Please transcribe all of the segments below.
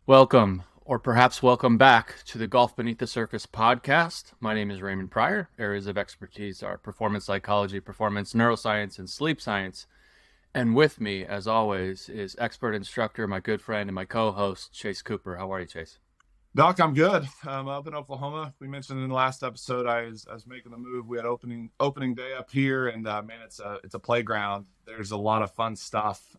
Welcome, or perhaps welcome back to the Golf Beneath the Surface podcast. My name is Raymond Pryor. Areas of expertise are performance psychology, performance neuroscience, and sleep science. And with me, as always, is expert instructor, my good friend, and my co-host, Chase Cooper. How are you, Chase? Doc, I'm good. I'm up in Oklahoma. We mentioned in the last episode I was making the move. We had opening day up here, and man, it's a playground. There's a lot of fun stuff.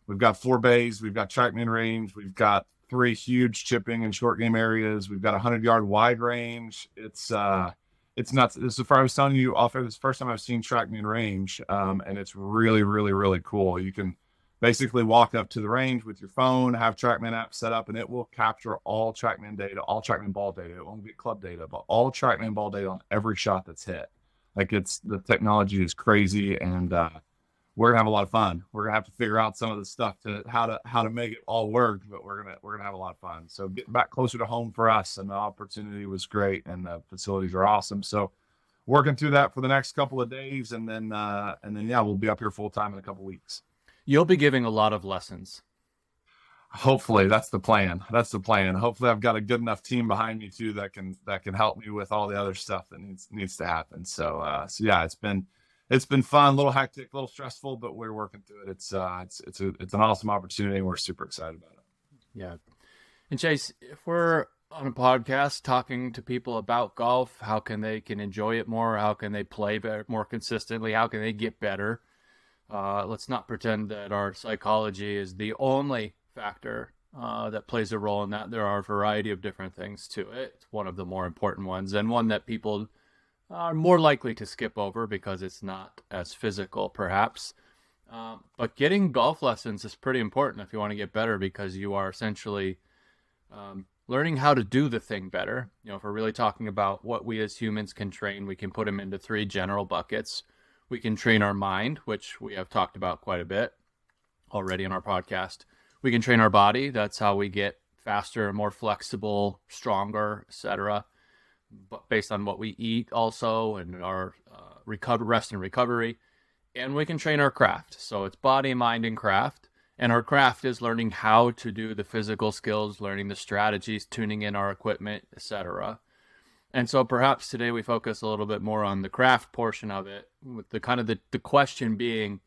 We've got 4 bays. We've got TrackMan range. We've got 3 huge chipping and short game areas. We've got a 100-yard wide range. It's nuts. This is I was telling you off air. This is the first time I've seen TrackMan range, and it's really, really, really cool. You can basically walk up to the range with your phone, have TrackMan app set up, and it will capture all TrackMan data, all TrackMan ball data. It won't get club data, but all TrackMan ball data on every shot that's hit. Like the technology is crazy, and we're gonna have a lot of fun. We're gonna have to figure out some of the stuff to how to make it all work, but we're gonna have a lot of fun. So getting back closer to home for us, and the opportunity was great, and the facilities are awesome. So working through that for the next couple of days, and then yeah, we'll be up here full time in a couple weeks. You'll be giving a lot of lessons. Hopefully that's the plan. That's the plan. Hopefully I've got a good enough team behind me too that can help me with all the other stuff that needs to happen. So yeah, it's been fun, a little hectic, a little stressful, but we're working through it. It's an awesome opportunity, and we're super excited about it. Yeah. And Chase, if we're on a podcast talking to people about golf, how can enjoy it more? How can they play better, more consistently? How can they get better? Let's not pretend that our psychology is the only factor that plays a role in that. There are a variety of different things to it. It's one of the more important ones, and one that people are more likely to skip over because it's not as physical, perhaps. But getting golf lessons is pretty important if you want to get better, because you are essentially learning how to do the thing better. If we're really talking about what we as humans can train, we can put them into 3 general buckets. We can train our mind, which we have talked about quite a bit already in our podcast. We can train our body. That's how we get faster, more flexible, stronger, etc. But based on what we eat also, and our rest and recovery. And we can train our craft. So it's body, mind, and craft. And our craft is learning how to do the physical skills, learning the strategies, tuning in our equipment, etc. And so perhaps today we focus a little bit more on the craft portion of it, with the question being,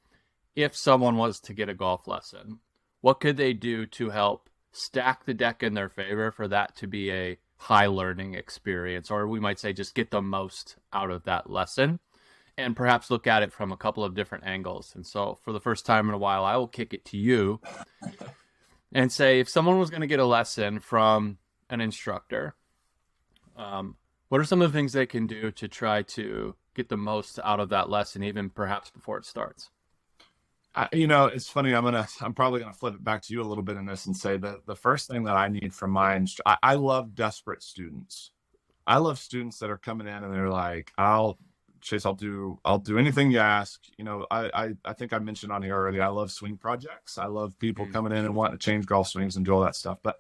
if someone was to get a golf lesson, what could they do to help stack the deck in their favor for that to be a high learning experience? Or we might say just get the most out of that lesson, and perhaps look at it from a couple of different angles. And so for the first time in a while, I will kick it to you and say, if someone was going to get a lesson from an instructor, what are some of the things they can do to try to get the most out of that lesson, even perhaps before it starts? It's funny. I'm probably gonna flip it back to you a little bit in this and say that the first thing that I need from I love desperate students. I love students that are coming in and they're like, Chase, I'll do anything you ask. I think I mentioned on here already, I love swing projects. I love people coming in and wanting to change golf swings and do all that stuff. But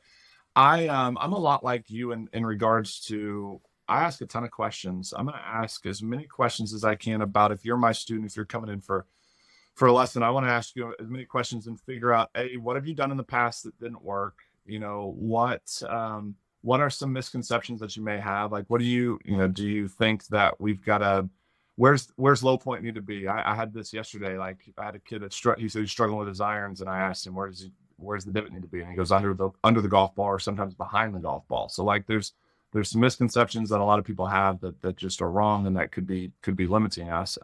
I'm a lot like you in regards to, I ask a ton of questions. I'm going to ask as many questions as I can about, if you're my student, if you're coming in for a lesson, I want to ask you as many questions and figure out, what have you done in the past that didn't work? What are some misconceptions that you may have? Like, what do you think that we've got where's low point need to be? I had this yesterday. Like, I had a kid he said he's struggling with his irons, and I asked him, where's the divot need to be? And he goes, under the golf ball, or sometimes behind the golf ball. So like, there's some misconceptions that a lot of people have that just are wrong, and that could be limiting us.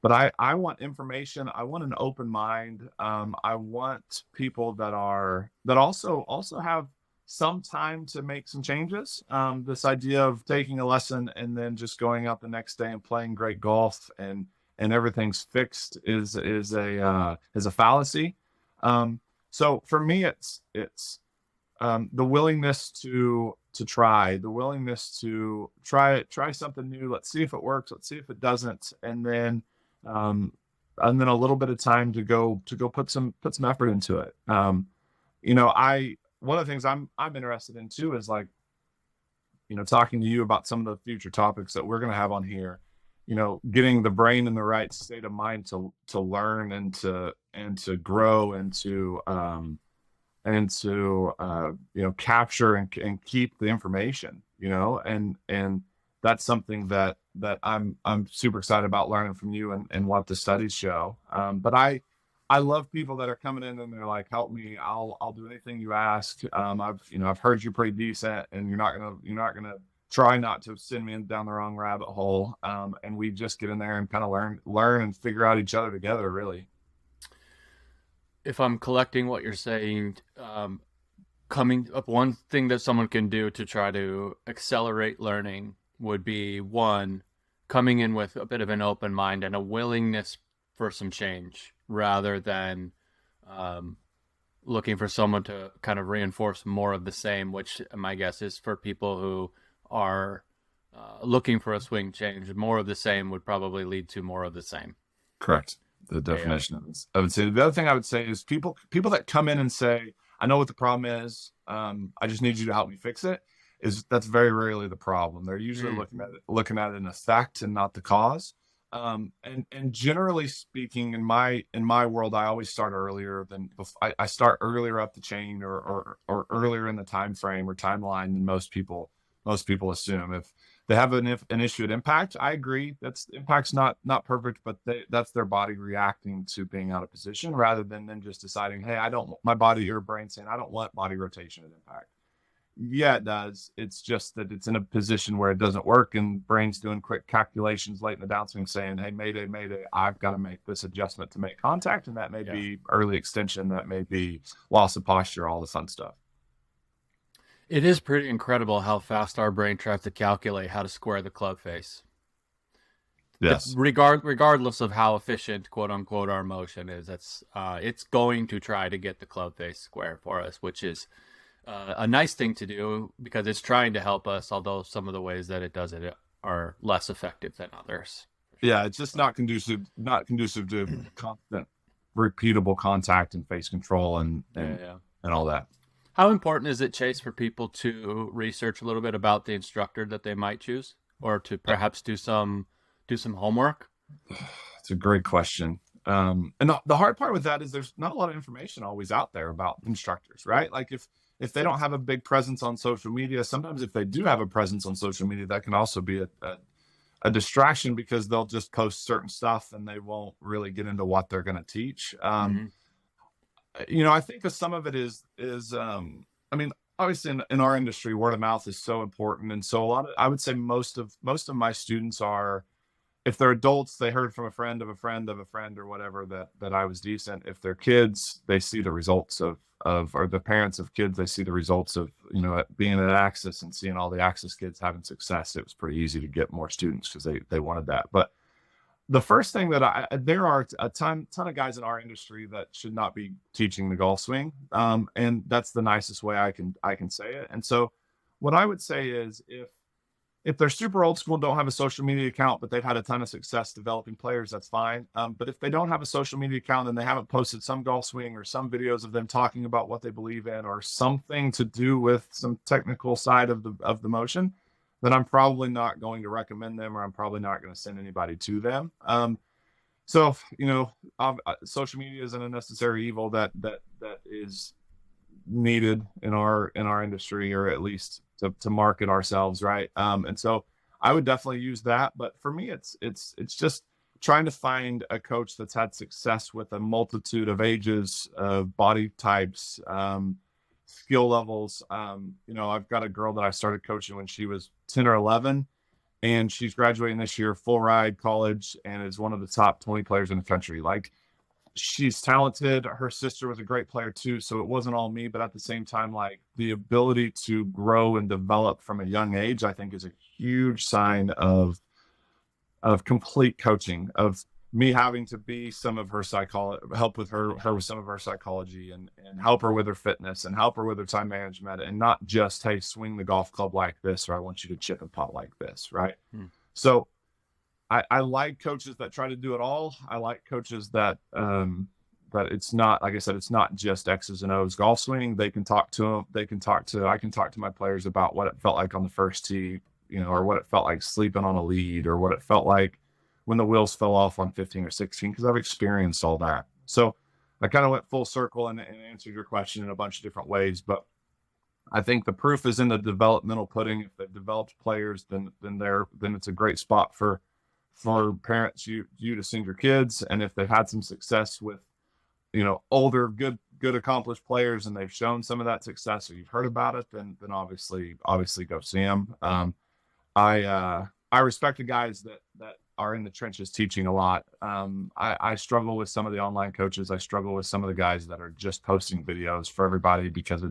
But I want information. I want an open mind. I want people that also have some time to make some changes. This idea of taking a lesson and then just going out the next day and playing great golf and everything's fixed is a fallacy. So for me, it's the willingness to try, the willingness to try something new. Let's see if it works. Let's see if it doesn't. And then a little bit of time to go put some effort into it. One of the things I'm interested in too is, like, talking to you about some of the future topics that we're going to have on here, getting the brain in the right state of mind to learn and to grow and to and to capture and keep the information, and that's something that I'm super excited about learning from you and what the studies show. But I love people that are coming in and they're like, help me, I'll do anything you ask. I've heard you're pretty decent, and you're not gonna try not to send me down the wrong rabbit hole. And we just get in there and kind of learn and figure out each other together, really. If I'm collecting what you're saying, coming up, one thing that someone can do to try to accelerate learning would be, one, coming in with a bit of an open mind and a willingness for some change, rather than looking for someone to kind of reinforce more of the same, which my guess is for people who are looking for a swing change, more of the same would probably lead to more of the same. Correct. The definition of this. I would say the other thing I would say is people that come in and say, I know what the problem is, I just need you to help me fix it, that's very rarely the problem. They're usually looking at an effect and not the cause. And generally speaking, in my world, I always start earlier than I start earlier up the chain or earlier in the time frame or timeline than most people assume. If they have an issue at impact, I agree. That's impact's not perfect, but that's their body reacting to being out of position, rather than then just deciding, hey, my body or brain saying, I don't want body rotation at impact. Yeah, it does. It's just that it's in a position where it doesn't work, and brain's doing quick calculations late in the downswing saying, hey, mayday, I've got to make this adjustment to make contact. And that may be early extension, that may be loss of posture, all the fun stuff. It is pretty incredible how fast our brain tries to calculate how to square the club face. Yes. Regardless of how efficient, quote unquote, our motion is, it's going to try to get the club face square for us, which is a nice thing to do because it's trying to help us, although some of the ways that it does it are less effective than others. Yeah, it's just not conducive to constant, repeatable contact and face control and all that. How important is it, Chase, for people to research a little bit about the instructor that they might choose, or to perhaps do some homework? It's a great question. And the hard part with that is there's not a lot of information always out there about instructors, right? Like if they don't have a big presence on social media, sometimes if they do have a presence on social media, that can also be a distraction, because they'll just post certain stuff and they won't really get into what they're going to teach. I think some of it is obviously in our industry, word of mouth is so important. And so I would say most of my students are, if they're adults, they heard from a friend of a friend of a friend or whatever that I was decent. If they're kids, they see the results or the parents of kids, they see the results of, being at Axis and seeing all the Axis kids having success. It was pretty easy to get more students because they wanted that. But the first thing there are a ton of guys in our industry that should not be teaching the golf swing. And that's the nicest way I can say it. And so what I would say is if they're super old school and don't have a social media account, but they've had a ton of success developing players, that's fine. But if they don't have a social media account and they haven't posted some golf swing or some videos of them talking about what they believe in or something to do with some technical side of the motion, then I'm probably not going to recommend them, or I'm probably not going to send anybody to them. So social media is an unnecessary evil that is needed in our industry, or at least to market ourselves, right? And so I would definitely use that. But for me, it's just trying to find a coach that's had success with a multitude of ages, of body types, skill levels. I've got a girl that I started coaching when she was 10 or 11, and she's graduating this year, full ride college, and is one of the top 20 players in the country. Like, she's talented. Her sister was a great player too, so it wasn't all me. But at the same time, like, the ability to grow and develop from a young age, I think, is a huge sign of complete coaching, of me having to be some of her help with her with some of her psychology, and help her with her fitness, and help her with her time management, and not just, hey, swing the golf club like this, or I want you to chip and putt like this, right? So I like coaches that try to do it all. I like coaches that it's not, like I said, it's not just X's and O's golf swing. I can talk to my players about what it felt like on the first tee, or what it felt like sleeping on a lead, or what it felt like when the wheels fell off on 15 or 16, because I've experienced all that. So I kind of went full circle and answered your question in a bunch of different ways, but I think the proof is in the developmental pudding. If they've developed players, then it's a great spot for parents you to send your kids. And if they've had some success with, older, good accomplished players, and they've shown some of that success, or you've heard about it, then obviously go see them. I respect the guys that are in the trenches teaching a lot. I struggle with some of the online coaches. I struggle with some of the guys that are just posting videos for everybody, because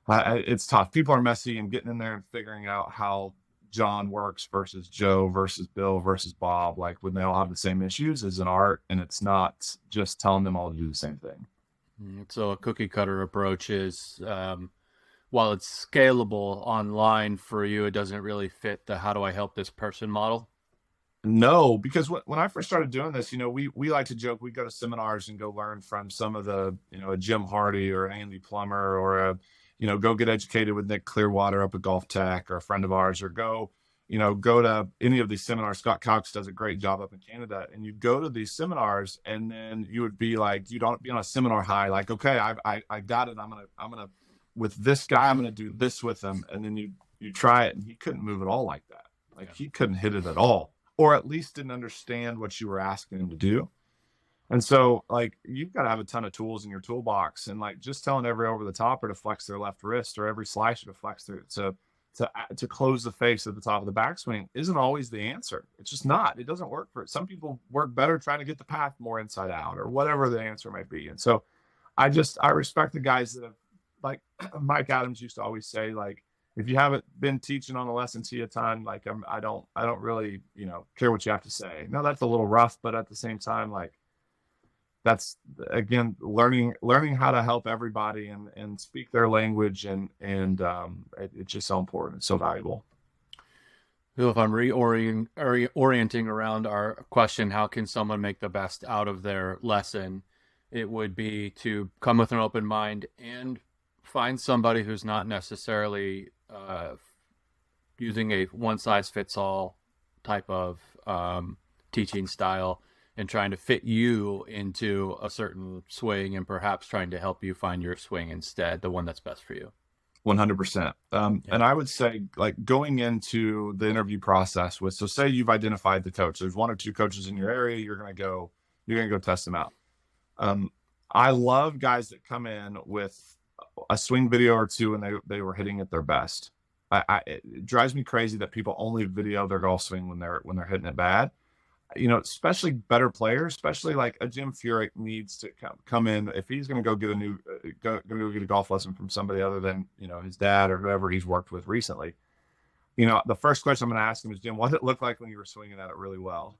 it's tough. People are messy, and getting in there and figuring out how John works versus Joe versus Bill versus Bob, like when they all have the same issues, is an art, and it's not just telling them all to do the same thing. So a cookie cutter approach is, while it's scalable online for you, it doesn't really fit the how do I help this person model. No, because when I first started doing this, we like to joke. We go to seminars and go learn from some of the, a Jim Hardy or Andy Plummer, or go get educated with Nick Clearwater up at Golf Tech, or a friend of ours, or go to any of these seminars. Scott Cox does a great job up in Canada, and you go to these seminars, and then you would be like, you don't be on a seminar high, like, okay, I got it. I'm gonna with this guy, I'm gonna do this with him, and then you try it, and he couldn't move at all like that. Like, he couldn't hit it at all, or at least didn't understand what you were asking him to do. And so, like, you've got to have a ton of tools in your toolbox, and like just telling every over the topper to flex their left wrist, or every slicer to flex their to close the face at the top of the backswing isn't always the answer. It's just not. It doesn't work for it. Some people work better trying to get the path more inside out, or whatever the answer might be. And so I respect the guys that have, like Mike Adams used to always say, like, if you haven't been teaching on a lesson tee a ton, like, I don't really, care what you have to say. Now, that's a little rough, but at the same time, like, that's, again, learning how to help everybody and speak their language, and it's just so important. It's so valuable. So if I'm reorienting around our question, how can someone make the best out of their lesson? It would be to come with an open mind and find somebody who's not necessarily using a one-size-fits-all type of teaching style, and trying to fit you into a certain swing, and perhaps trying to help you find your swing instead, the one that's best for you. 100%. And I would say, like, going into the interview process with, so say you've identified the coach, there's one or two coaches in your area, you're going to go test them out. I love guys that come in with a swing video or two, and they were hitting at their best. It drives me crazy that people only video their golf swing when they're hitting it bad. Especially better players, especially like a Jim Furyk, needs to come in if he's going to go get a golf lesson from somebody other than his dad or whoever he's worked with recently. The first question I'm going to ask him is, Jim, what did it look like when you were swinging at it really well?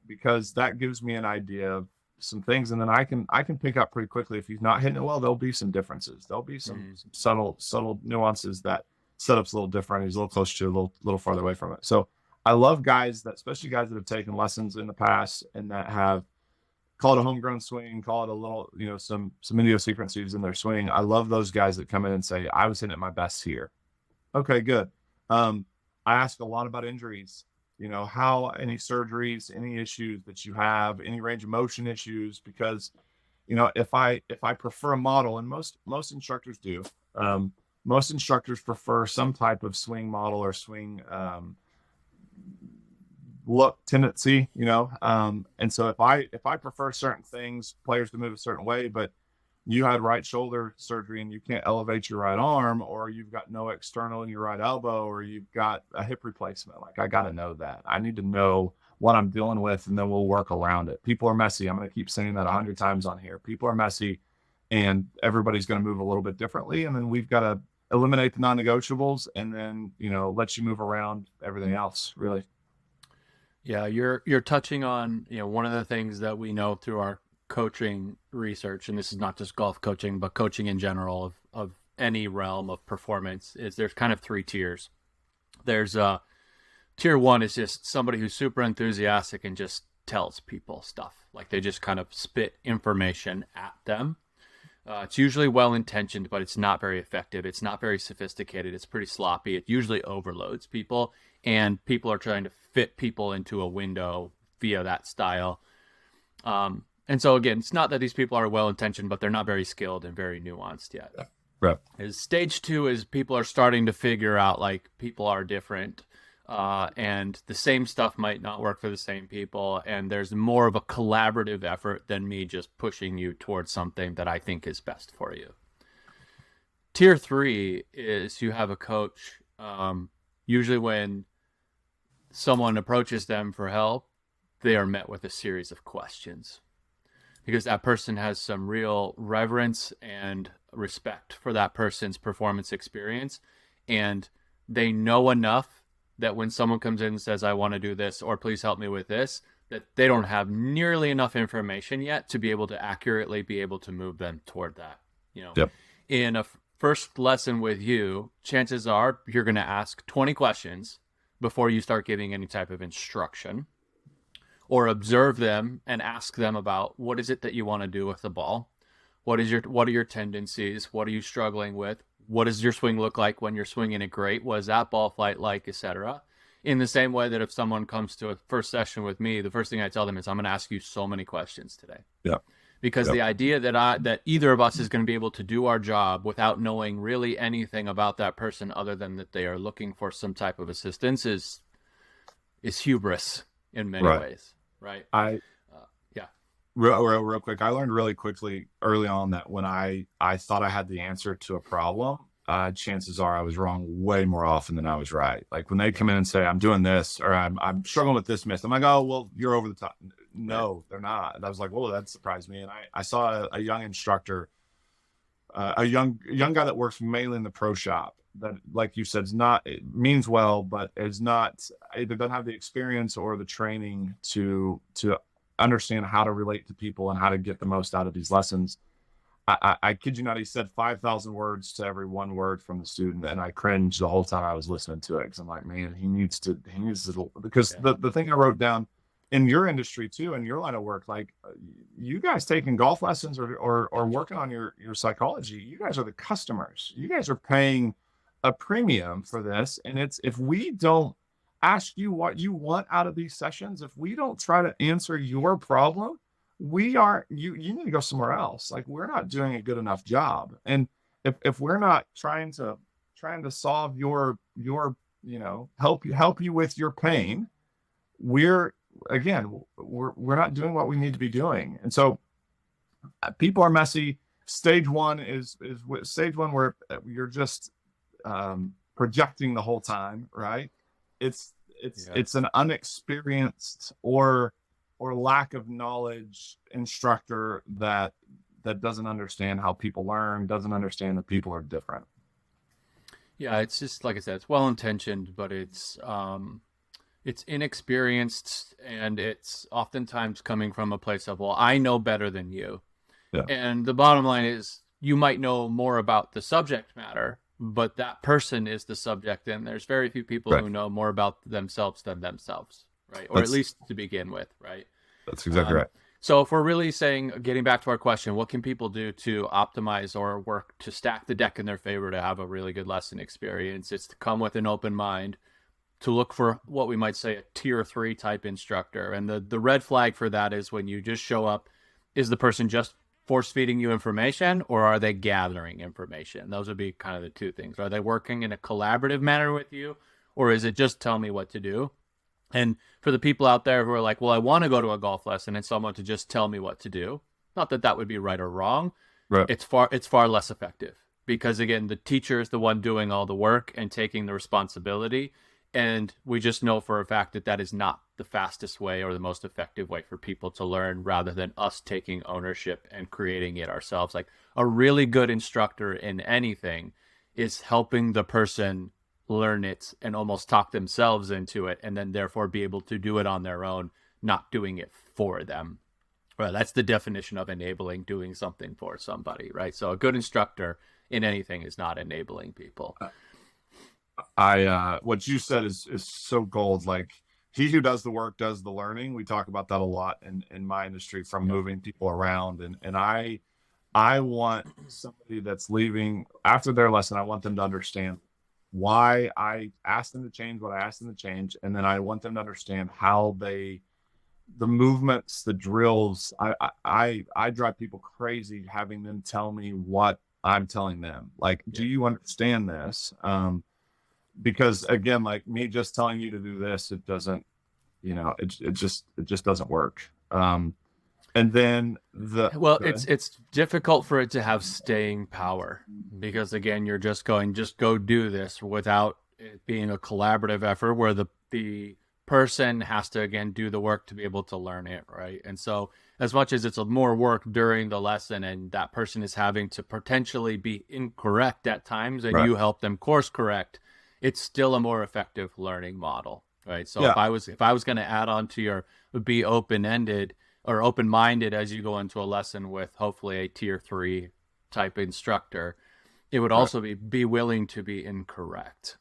Because that gives me an idea of some things, and then I can pick up pretty quickly if he's not hitting it well. There'll be some differences. There'll be some subtle nuances that setup's a little different. He's a little closer to, a little farther away from it. So I love guys especially guys that have taken lessons in the past, and that have, call it a homegrown swing, call it a little, some idiosyncrasies in their swing. I love those guys that come in and say, I was hitting at my best here. Okay, good. I ask a lot about injuries, how, any surgeries, any issues that you have, any range of motion issues, because, if I prefer a model, and most instructors do, most instructors prefer some type of swing model or swing, look tendency, and so if I prefer certain things, players to move a certain way, but you had right shoulder surgery and you can't elevate your right arm, or you've got no external in your right elbow, or you've got a hip replacement, like, I got to know that. I need to know what I'm dealing with, and then we'll work around it. People are messy. I'm going to keep saying that 100 times on here. People are messy, and everybody's going to move a little bit differently, and then we've got to eliminate the non-negotiables, and then let you move around everything else, really. Yeah, you're touching on, one of the things that we know through our coaching research, and this is not just golf coaching, but coaching in general of any realm of performance, is there's kind of three tiers. There's tier one is just somebody who's super enthusiastic and just tells people stuff. Like, they just kind of spit information at them. It's usually well-intentioned, but it's not very effective. It's not very sophisticated. It's pretty sloppy. It usually overloads people, and people are trying to fit people into a window via that style. And so again, it's not that these people are well-intentioned, but they're not very skilled and very nuanced yet. Yeah. Right. Stage 2 is people are starting to figure out like people are different, and the same stuff might not work for the same people. And there's more of a collaborative effort than me just pushing you towards something that I think is best for you. Tier 3 is you have a coach. Usually when someone approaches them for help, they are met with a series of questions, because that person has some real reverence and respect for that person's performance experience. And they know enough that when someone comes in and says, I want to do this, or please help me with this, that they don't have nearly enough information yet to be able to accurately be able to move them toward that. Yep. In a first lesson with you, chances are you're going to ask 20 questions before you start giving any type of instruction, or observe them and ask them about what is it that you want to do with the ball? What are your tendencies? What are you struggling with? What does your swing look like when you're swinging it great? What is that ball flight like, etc.? In the same way that if someone comes to a first session with me, the first thing I tell them is I'm going to ask you so many questions today. Yeah. Because the idea that either of us is going to be able to do our job without knowing really anything about that person other than that they are looking for some type of assistance is hubris in many ways. Right. Real quick. I learned really quickly early on that when I thought I had the answer to a problem, chances are I was wrong way more often than I was right. Like when they come in and say, I'm doing this, or I'm struggling with this miss, I'm like, oh, well, you're over the top. No, they're not. And I was like, whoa, that surprised me. And I saw a young instructor, a young guy that works mainly in the pro shop, that, like you said, it means well, but is not, either doesn't have the experience or the training to understand how to relate to people and how to get the most out of these lessons. I kid you not, he said 5,000 words to every one word from the student, and I cringed the whole time I was listening to it, because I'm like, man, he needs to, because the thing I wrote down in your industry too, in your line of work, like you guys taking golf lessons or working on your psychology, you guys are the customers. You guys are paying a premium for this. And if we don't ask you what you want out of these sessions, if we don't try to answer your problem, you need to go somewhere else. Like, we're not doing a good enough job. And if we're not trying to solve your help you with your pain, we're not doing what we need to be doing. And so people are messy. Stage 1 is stage 1 where you're just projecting the whole time, right? It's an unexperienced or lack of knowledge instructor that doesn't understand how people learn, doesn't understand that people are different. Yeah, it's just like I said, it's well intentioned, but it's inexperienced, and it's oftentimes coming from a place of, well, I know better than you. Yeah. And the bottom line is, you might know more about the subject matter, but that person is the subject, and there's very few people who know more about themselves than themselves, right? Or at least to begin with, right? That's exactly right. So if we're really saying, getting back to our question, what can people do to optimize or work to stack the deck in their favor to have a really good lesson experience? It's to come with an open mind, to look for what we might say a tier 3 type instructor. And the red flag for that is when you just show up, is the person just force feeding you information, or are they gathering information? Those would be kind of the two things. Are they working in a collaborative manner with you, or is it just tell me what to do? And for the people out there who are like, well, I want to go to a golf lesson and someone to just tell me what to do, not that that would be right or wrong. Right. It's far less effective, because again, the teacher is the one doing all the work and taking the responsibility. And we just know for a fact that that is not the fastest way or the most effective way for people to learn, rather than us taking ownership and creating it ourselves. Like, a really good instructor in anything is helping the person learn it and almost talk themselves into it, and then therefore be able to do it on their own, not doing it for them. Right? That's the definition of enabling, doing something for somebody, right? So a good instructor in anything is not enabling people. What you said is so gold. Like, he who does the work does the learning. We talk about that a lot in my industry, from moving people around. And I want somebody that's leaving after their lesson, I want them to understand why I asked them to change what I asked them to change. And then I want them to understand how they the movements, the drills, I drive people crazy having them tell me what I'm telling them. Like, do you understand this? Because again, like me just telling you to do this, it doesn't, it just doesn't work. And then Well, it's difficult for it to have staying power because again, you're just go do this without it being a collaborative effort where the person has to again do the work to be able to learn it, right? And so as much as it's a more work during the lesson and that person is having to potentially be incorrect at times and right. you help them course correct, it's still a more effective learning model, right? So Yeah. if I was going to add on to your be open-ended or open-minded as you go into a lesson with hopefully a tier 3 type instructor, it would also be willing to be incorrect,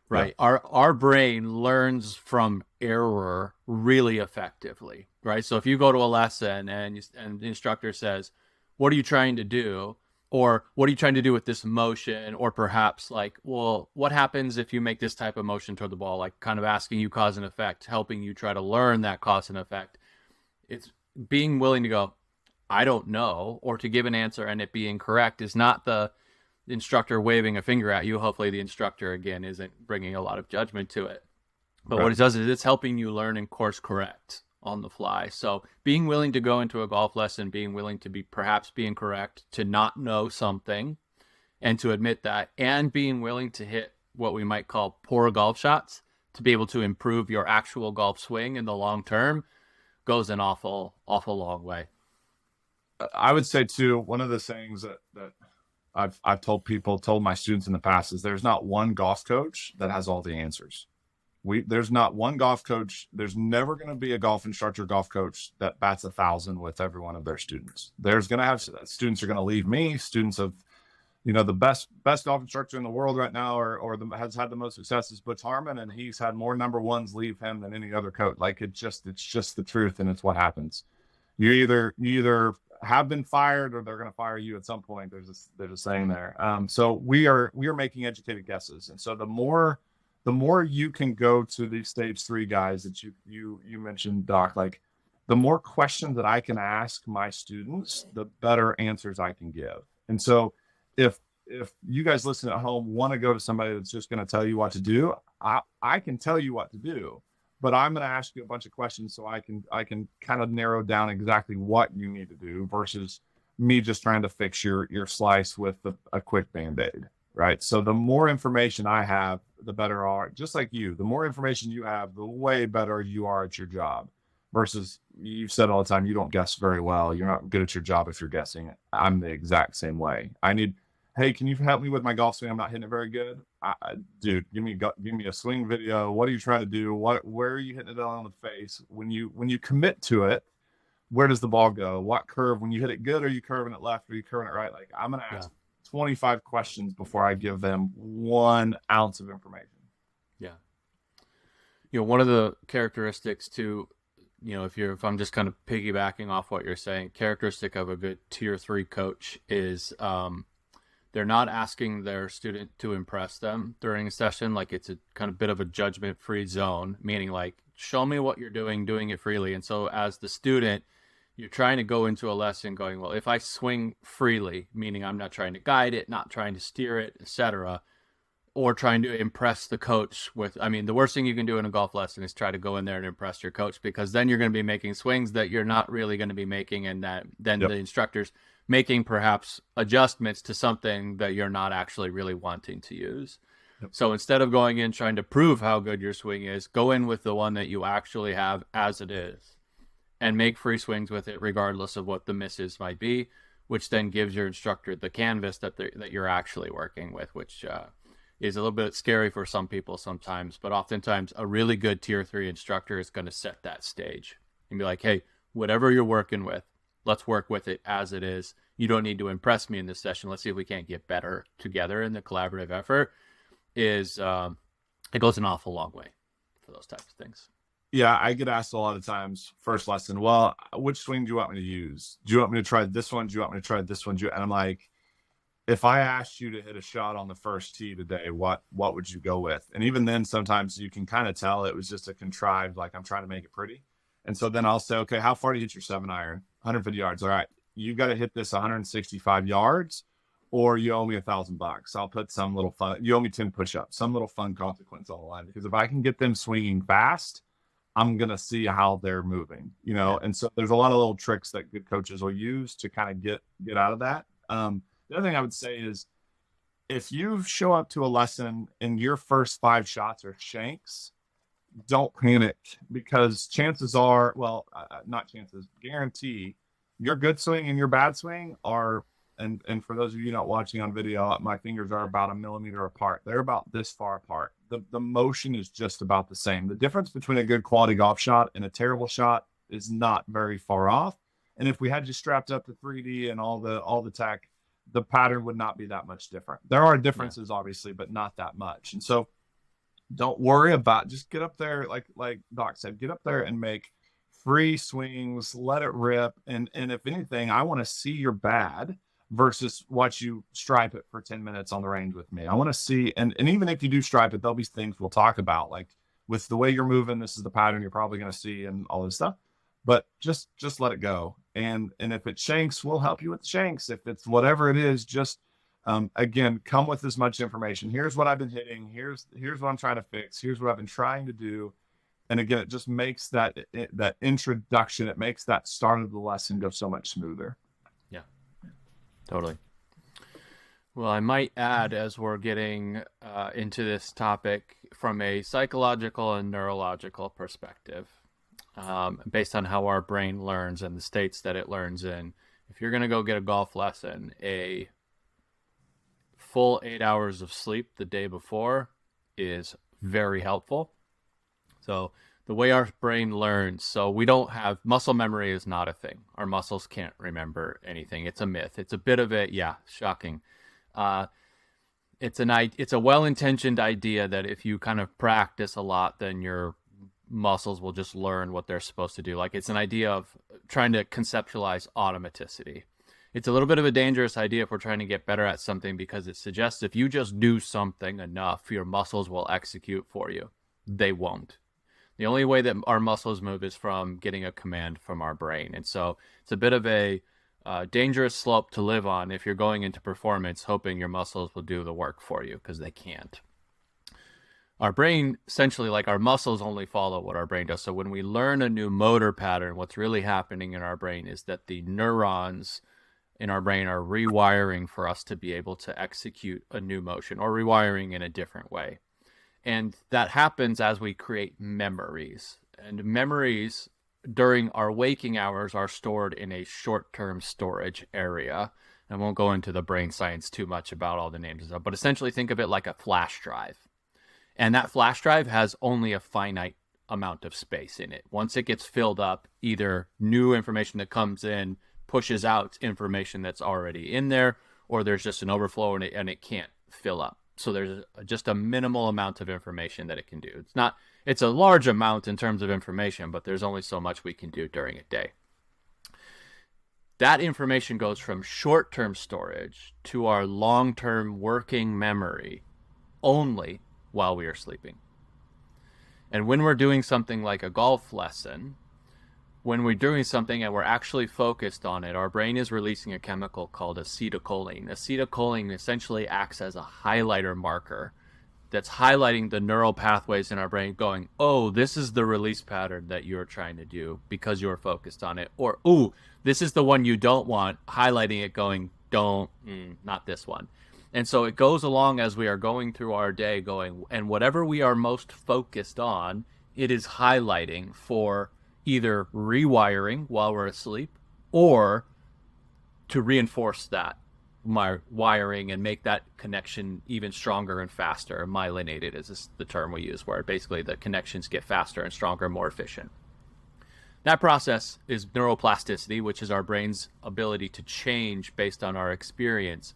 right? Yeah. Our brain learns from error really effectively, right? So if you go to a lesson and the instructor says, what are you trying to do? Or what are you trying to do with this motion? Or perhaps like, well, what happens if you make this type of motion toward the ball? Like kind of asking you cause and effect, helping you try to learn that cause and effect. It's being willing to go, I don't know, or to give an answer and it being correct is not the instructor waving a finger at you. Hopefully the instructor, again, isn't bringing a lot of judgment to it. But what it does is it's helping you learn and course correct on the fly. So being willing to go into a golf lesson, being willing to be perhaps being correct, to not know something and to admit that, and being willing to hit what we might call poor golf shots to be able to improve your actual golf swing in the long term goes an awful long way. I would say too, one of the things that I've told my students in the past is there's not one golf coach that has all the answers. There's not one golf coach. There's never going to be a golf instructor, golf coach that bats 1,000 with every one of their students. There's going to have students are going to leave me, students of, the best golf instructor in the world right now, has had the most success is Butch Harmon, and he's had more number ones leave him than any other coach. Like it's just the truth, and it's what happens. You either have been fired or they're going to fire you at some point. There's a saying there. So we are making educated guesses, and so the more you can go to these stage 3 guys that you mentioned, Doc, like the more questions that I can ask my students, the better answers I can give. And so if you guys listen at home want to go to somebody that's just going to tell you what to do, I can tell you what to do, but I'm going to ask you a bunch of questions so I can kind of narrow down exactly what you need to do versus me just trying to fix your slice with a quick Band-Aid, right? So the more information I have, the better are, just like you, the more information you have, the way better you are at your job versus you've said all the time, you don't guess very well. You're not good at your job if you're guessing. I'm the exact same way. Hey, can you help me with my golf swing? I'm not hitting it very good. Dude, give me a swing video. What are you trying to do? Where are you hitting it on the face? When you commit to it, where does the ball go? What curve? When you hit it good, are you curving it left? Or are you curving it right? Like I'm going to ask 25 questions before I give them 1 ounce of information. Yeah. One of the characteristics too, if I'm just kind of piggybacking off what you're saying, characteristic of a good tier 3 coach is, they're not asking their student to impress them during a session. Like it's a kind of bit of a judgment-free zone, meaning like, show me what you're doing it freely. And so as the student, you're trying to go into a lesson going, well, if I swing freely, meaning I'm not trying to guide it, not trying to steer it, etc., or trying to impress the coach with, the worst thing you can do in a golf lesson is try to go in there and impress your coach, because then you're going to be making swings that you're not really going to be making, and that then the instructor's making perhaps adjustments to something that you're not actually really wanting to use. So instead of going in trying to prove how good your swing is, go in with the one that you actually have as it is and make free swings with it regardless of what the misses might be, which then gives your instructor the canvas that you're actually working with, which is a little bit scary for some people sometimes, but oftentimes a really good tier 3 instructor is going to set that stage and be like, hey, whatever you're working with, let's work with it as it is. You don't need to impress me in this session. Let's see if we can't get better together in the collaborative effort. It goes an awful long way for those types of things. Yeah, I get asked a lot of times, first lesson, well, which swing do you want me to use? Do you want me to try this one? Do you want me to try this one? And I'm like, if I asked you to hit a shot on the first tee today, what would you go with? And even then, sometimes you can kind of tell it was just a contrived, like I'm trying to make it pretty. And so then I'll say, okay, how far do you hit your 7-iron? 150 yards. All right, you got to hit this 165 yards, or you owe me $1,000. I'll put some little fun. You owe me 10 push-ups, some little fun consequence on the line. Because if I can get them swinging fast, I'm going to see how they're moving, And so there's a lot of little tricks that good coaches will use to kind of get out of that. The other thing I would say is, if you show up to a lesson and your first 5 shots are shanks, don't panic, because chances are, not chances, guarantee your good swing and your bad swing are, and for those of you not watching on video, my fingers are about 1 millimeter apart. They're about this far apart. The motion is just about the same. The difference between a good quality golf shot and a terrible shot is not very far off. And if we had you strapped up to 3D and all the tech, the pattern would not be that much different. There are differences, obviously, but not that much. And so don't worry about, just get up there, like Doc said, get up there and make free swings, let it rip. And if anything, I want to see your bad versus watch you stripe it for 10 minutes on the range with me. I want to see, and even if you do stripe it, there'll be things we'll talk about, like with the way you're moving, this is the pattern you're probably going to see and all this stuff. But just let it go. And if it shanks, we'll help you with the shanks. If it's whatever it is, just again, come with as much information. Here's what I've been hitting. Here's what I'm trying to fix. Here's what I've been trying to do. And again, it just makes that introduction, it makes that start of the lesson go so much smoother. Yeah, totally. Well, I might add, as we're getting into this topic from a psychological and neurological perspective, based on how our brain learns and the states that it learns in, if you're going to go get a golf lesson, a full 8 hours of sleep the day before is very helpful. So the way our brain learns, so we don't have, muscle memory is not a thing. Our muscles can't remember anything. It's a myth. It's a bit of it. Yeah, shocking. It's a well-intentioned idea that if you kind of practice a lot, then your muscles will just learn what they're supposed to do. Like, it's an idea of trying to conceptualize automaticity. It's a little bit of a dangerous idea if we're trying to get better at something, because it suggests if you just do something enough, your muscles will execute for you. They won't. The only way that our muscles move is from getting a command from our brain. And so it's a bit of a dangerous slope to live on if you're going into performance hoping your muscles will do the work for you, because they can't. Our brain, essentially, like our muscles, only follow what our brain does. So when we learn a new motor pattern, what's really happening in our brain is that the neurons in our brain are rewiring for us to be able to execute a new motion, or rewiring in a different way. And that happens as we create memories. And memories during our waking hours are stored in a short-term storage area. I won't go into the brain science too much about all the names and stuff, but essentially think of it like a flash drive. And that flash drive has only a finite amount of space in it. Once it gets filled up, either new information that comes in pushes out information that's already in there, or there's just an overflow and it can't fill up. So there's just a minimal amount of information that it can do. It's a large amount in terms of information, but there's only so much we can do during a day. That information goes from short-term storage to our long-term working memory only while we are sleeping. And when we're doing something like a golf lesson, when we're doing something and we're actually focused on it, our brain is releasing a chemical called acetylcholine. Acetylcholine essentially acts as a highlighter marker that's highlighting the neural pathways in our brain, going, oh, this is the release pattern that you're trying to do because you're focused on it. Or, ooh, this is the one you don't want, highlighting it, going, not this one. And so it goes along as we are going through our day, going, and whatever we are most focused on, it is highlighting for either rewiring while we're asleep, or to reinforce that wiring and make that connection even stronger and faster. Myelinated is the term we use, where basically the connections get faster and stronger, more efficient. That process is neuroplasticity, which is our brain's ability to change based on our experience,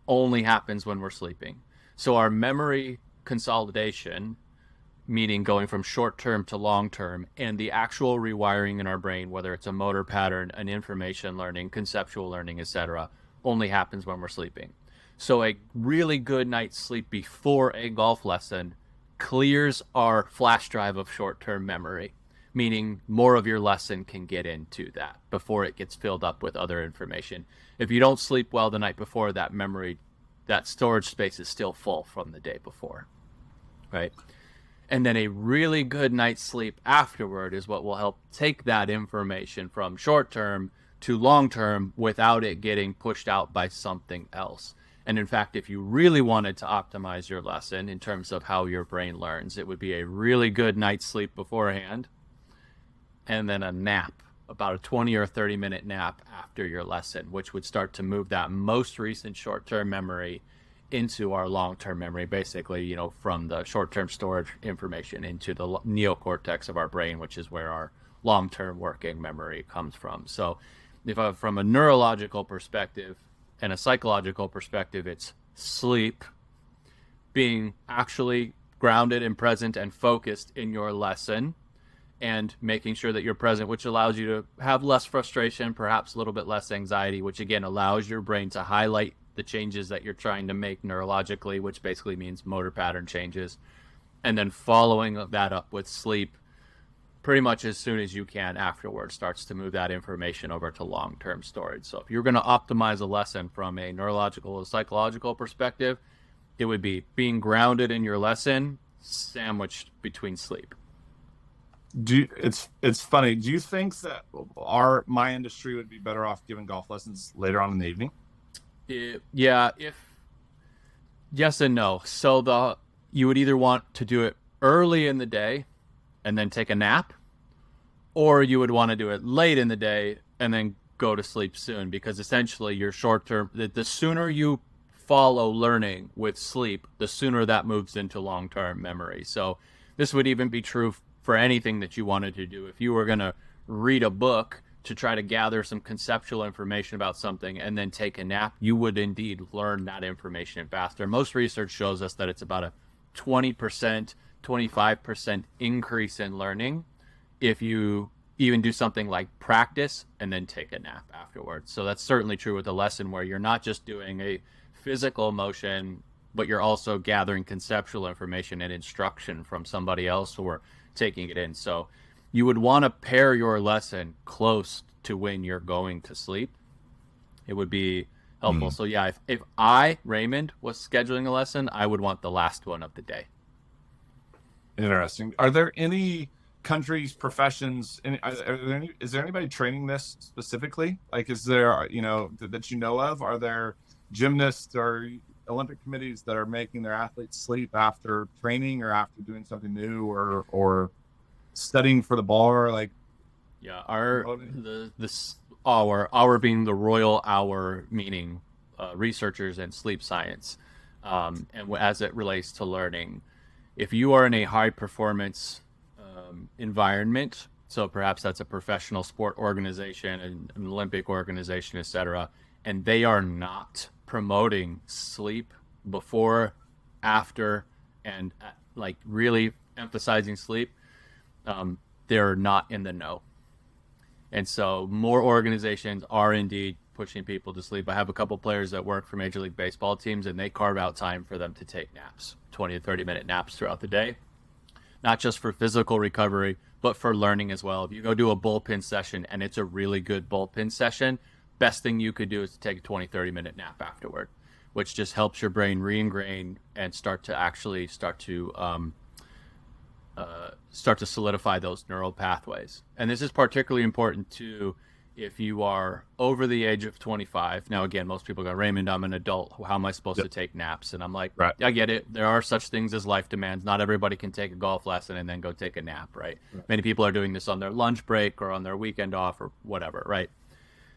only happens when we're sleeping. So our memory consolidation, meaning going from short-term to long-term, and the actual rewiring in our brain, whether it's a motor pattern, an information learning, conceptual learning, etc., only happens when we're sleeping. So a really good night's sleep before a golf lesson clears our flash drive of short-term memory, meaning more of your lesson can get into that before it gets filled up with other information. If you don't sleep well the night before, that memory, that storage space is still full from the day before, right? And then a really good night's sleep afterward is what will help take that information from short term to long term without it getting pushed out by something else. And in fact, if you really wanted to optimize your lesson in terms of how your brain learns, it would be a really good night's sleep beforehand and then a nap, about a 20 or 30-minute nap after your lesson, which would start to move that most recent short-term memory into our long-term memory, basically, from the short-term storage information into the neocortex of our brain, which is where our long-term working memory comes from. So from a neurological perspective and a psychological perspective, it's sleep, being actually grounded and present and focused in your lesson, and making sure that you're present, which allows you to have less frustration, perhaps a little bit less anxiety, which again allows your brain to highlight the changes that you're trying to make neurologically, which basically means motor pattern changes. And then following that up with sleep pretty much as soon as you can afterwards starts to move that information over to long-term storage. So if you're going to optimize a lesson from a neurological or psychological perspective, it would be being grounded in your lesson sandwiched between sleep. It's funny. Do you think that my industry would be better off giving golf lessons later on in the evening? Yes and no. So you would either want to do it early in the day and then take a nap, or you would want to do it late in the day and then go to sleep soon, because essentially your short-term, the sooner you follow learning with sleep, the sooner that moves into long-term memory. So this would even be true for anything that you wanted to do. If you were going to read a book to try to gather some conceptual information about something and then take a nap, you would indeed learn that information faster. Most research shows us that it's about a 20%, 25% increase in learning if you even do something like practice and then take a nap afterwards. So that's certainly true with a lesson where you're not just doing a physical motion, but you're also gathering conceptual information and instruction from somebody else who are taking it in. So you would want to pair your lesson close to when you're going to sleep. It would be helpful. So yeah, if I, Raymond, was scheduling a lesson, I would want the last one of the day. Interesting. Are there any countries, professions, is there anybody training this specifically? Like, is there, that you know of? Are there gymnasts or Olympic committees that are making their athletes sleep after training or after doing something new or studying for the bar? Like, yeah, our being the royal hour, meaning researchers in sleep science, and as it relates to learning, if you are in a high performance environment, so perhaps that's a professional sport organization, an Olympic organization, etc., and they are not promoting sleep before, after, and like really emphasizing sleep, they're not in the know. And so more organizations are indeed pushing people to sleep. I have a couple players that work for Major League Baseball teams, and they carve out time for them to take naps, 20 to 30-minute naps throughout the day, not just for physical recovery, but for learning as well. If you go do a bullpen session and it's a really good bullpen session, best thing you could do is to take a 20, 30-minute nap afterward, which just helps your brain re-ingrain and start to solidify those neural pathways. And this is particularly important too if you are over the age of 25. Now, again, most people go, Raymond, I'm an adult. How am I supposed to take naps? And I'm like, right. I get it. There are such things as life demands. Not everybody can take a golf lesson and then go take a nap, right? Many people are doing this on their lunch break or on their weekend off or whatever, right?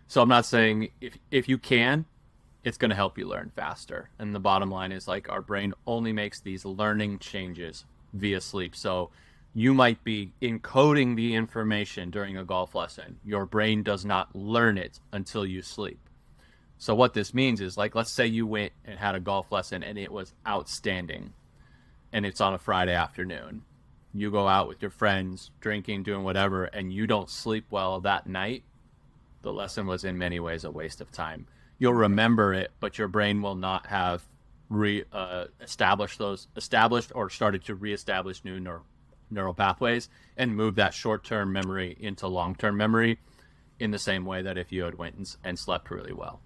So I'm not saying if you can, it's going to help you learn faster. And the bottom line is, like, our brain only makes these learning changes via sleep. So you might be encoding the information during a golf lesson. Your brain does not learn it until you sleep. So what this means is, like, let's say you went and had a golf lesson and it was outstanding, and it's on a Friday afternoon. You go out with your friends, drinking, doing whatever, and you don't sleep well that night. The lesson was in many ways a waste of time. You'll remember it, but your brain will not have established or started to reestablish new neural pathways and move that short-term memory into long-term memory in the same way that if you had went and slept really well.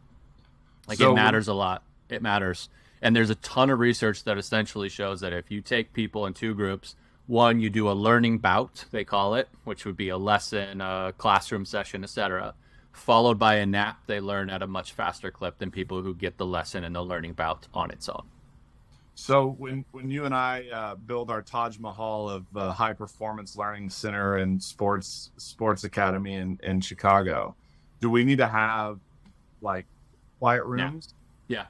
Like, so, it matters a lot. It matters. And there's a ton of research that essentially shows that if you take people in two groups, one, you do a learning bout, they call it, which would be a lesson, a classroom session, etc., followed by a nap, they learn at a much faster clip than people who get the lesson and the learning bout on its own. So when you and I build our Taj Mahal of high performance learning center and sports academy in Chicago, do we need to have like quiet rooms? Yeah.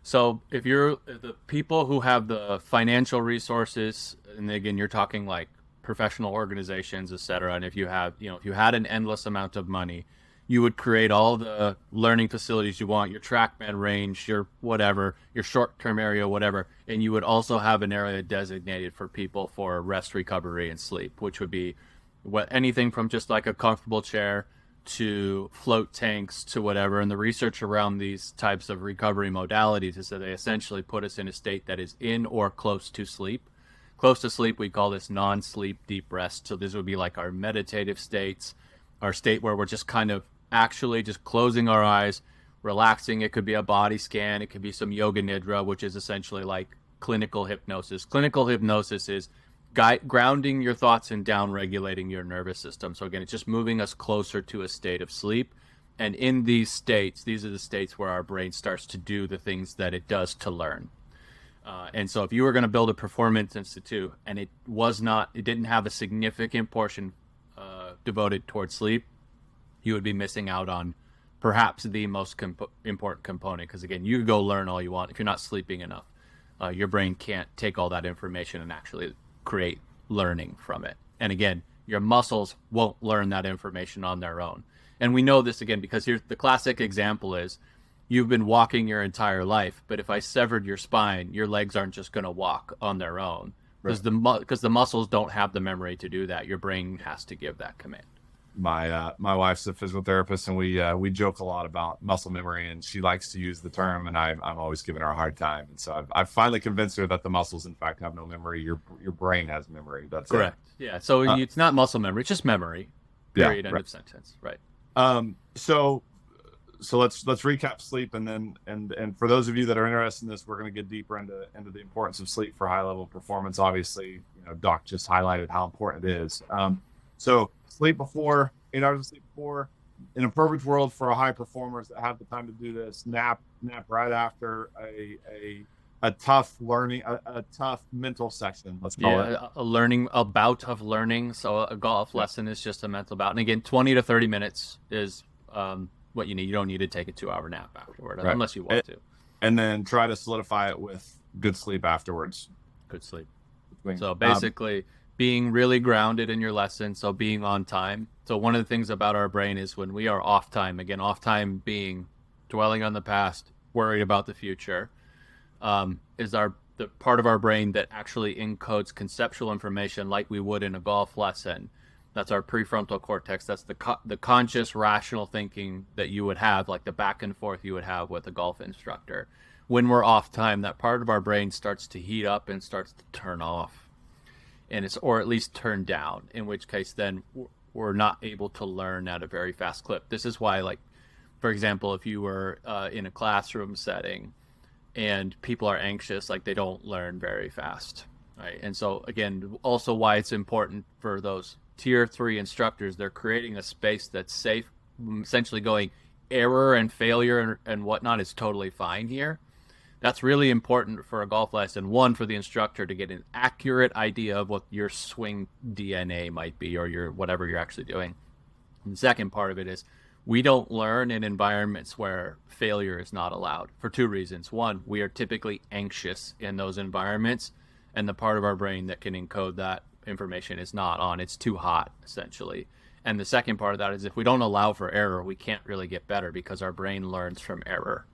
So if you're the people who have the financial resources, and again, you're talking like professional organizations, et cetera, and if you have, if you had an endless amount of money, you would create all the learning facilities you want, your TrackMan range, your whatever, your short-term area, whatever, and you would also have an area designated for people for rest, recovery, and sleep, which would be anything from just like a comfortable chair to float tanks to whatever. And the research around these types of recovery modalities is that they essentially put us in a state that is in or close to sleep. Close to sleep, we call this non-sleep deep rest. So this would be like our meditative states, our state where we're just kind of actually just closing our eyes, relaxing. It could be a body scan. It could be some yoga nidra, which is essentially like clinical hypnosis. Clinical hypnosis is grounding your thoughts and down regulating your nervous system. So again, it's just moving us closer to a state of sleep. And in these states, these are the states where our brain starts to do the things that it does to learn. And so if you were going to build a performance institute and it didn't have a significant portion devoted towards sleep, you would be missing out on perhaps the most important component. Because again, you could go learn all you want. If you're not sleeping enough, your brain can't take all that information and actually create learning from it. And again, your muscles won't learn that information on their own. And we know this again because here's the classic example is you've been walking your entire life, but if I severed your spine, your legs aren't just going to walk on their own because the muscles don't have the memory to do that. Your brain has to give that command. My wife's a physical therapist, and we joke a lot about muscle memory, and she likes to use the term, and I'm always giving her a hard time. And so I've finally convinced her that the muscles, in fact, have no memory. Your brain has memory. That's correct. It. Yeah. So it's not muscle memory; it's just memory. Period. End of sentence. Right. So let's recap sleep, and then and for those of you that are interested in this, we're going to get deeper into the importance of sleep for high level performance. Obviously, Doc just highlighted how important it is. So sleep before 8 hours of sleep before. In a perfect world for a high performers that have the time to do this, nap right after a tough learning, a tough mental section. Let's call it a bout of learning. So a golf lesson is just a mental bout, and again, 20 to 30 minutes is what you need. You don't need to take a 2-hour nap afterward, unless you want to. And then try to solidify it with good sleep afterwards. Good sleep. So basically, being really grounded in your lesson, so being on time. So one of the things about our brain is when we are off time, again, off time being dwelling on the past, worried about the future, is the part of our brain that actually encodes conceptual information like we would in a golf lesson. That's our prefrontal cortex. That's the conscious, rational thinking that you would have, like the back and forth you would have with a golf instructor. When we're off time, that part of our brain starts to heat up and starts to turn off. Or at least turn down, in which case then we're not able to learn at a very fast clip. This is why, like, for example, if you were in a classroom setting and people are anxious, like they don't learn very fast, right? And so again, also why it's important for those tier 3 instructors, they're creating a space that's safe, essentially going error and failure and whatnot is totally fine here. That's really important for a golf lesson. One, for the instructor to get an accurate idea of what your swing DNA might be or your whatever you're actually doing. And the second part of it is we don't learn in environments where failure is not allowed for 2 reasons. One, we are typically anxious in those environments, and the part of our brain that can encode that information is not on. It's too hot, essentially. And the second part of that is if we don't allow for error, we can't really get better because our brain learns from error.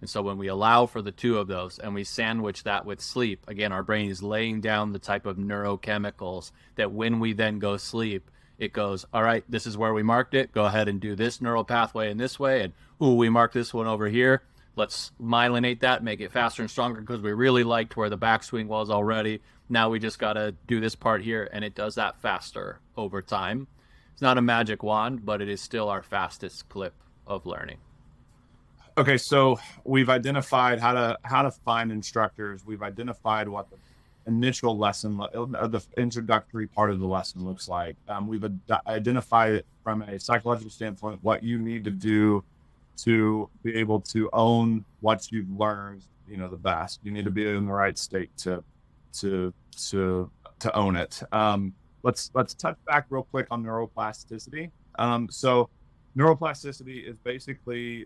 And so when we allow for the 2 of those and we sandwich that with sleep, again, our brain is laying down the type of neurochemicals that when we then go sleep, it goes, all right, this is where we marked it. Go ahead and do this neural pathway in this way. And, ooh, we marked this one over here. let's myelinate that, make it faster and stronger because we really liked where the backswing was already. Now we just got to do this part here, and it does that faster over time. It's not a magic wand, but it is still our fastest clip of learning. Okay, so we've identified how to find instructors. We've identified what the initial lesson, the introductory part of the lesson looks like. We've identified it from a psychological standpoint, what you need to do to be able to own what you've learned, the best. You need to be in the right state to own it. Let's touch back real quick on neuroplasticity. So neuroplasticity is basically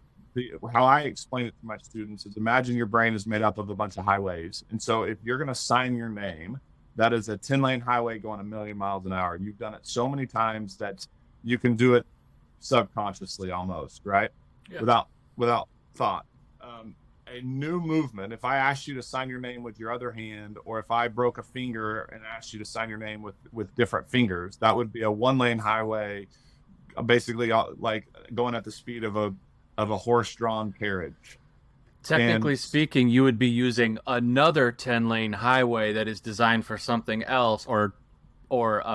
how I explain it to my students is, imagine your brain is made up of a bunch of highways. And so if you're going to sign your name, that is a 10-lane highway going 1,000,000 miles an hour. You've done it so many times that you can do it subconsciously almost, right? Yeah. Without thought. A new movement, if I asked you to sign your name with your other hand, or if I broke a finger and asked you to sign your name with different fingers, that would be a 1-lane highway, basically like going at the speed of a horse-drawn carriage. Technically speaking, you would be using another 10-lane highway that is designed for something else, or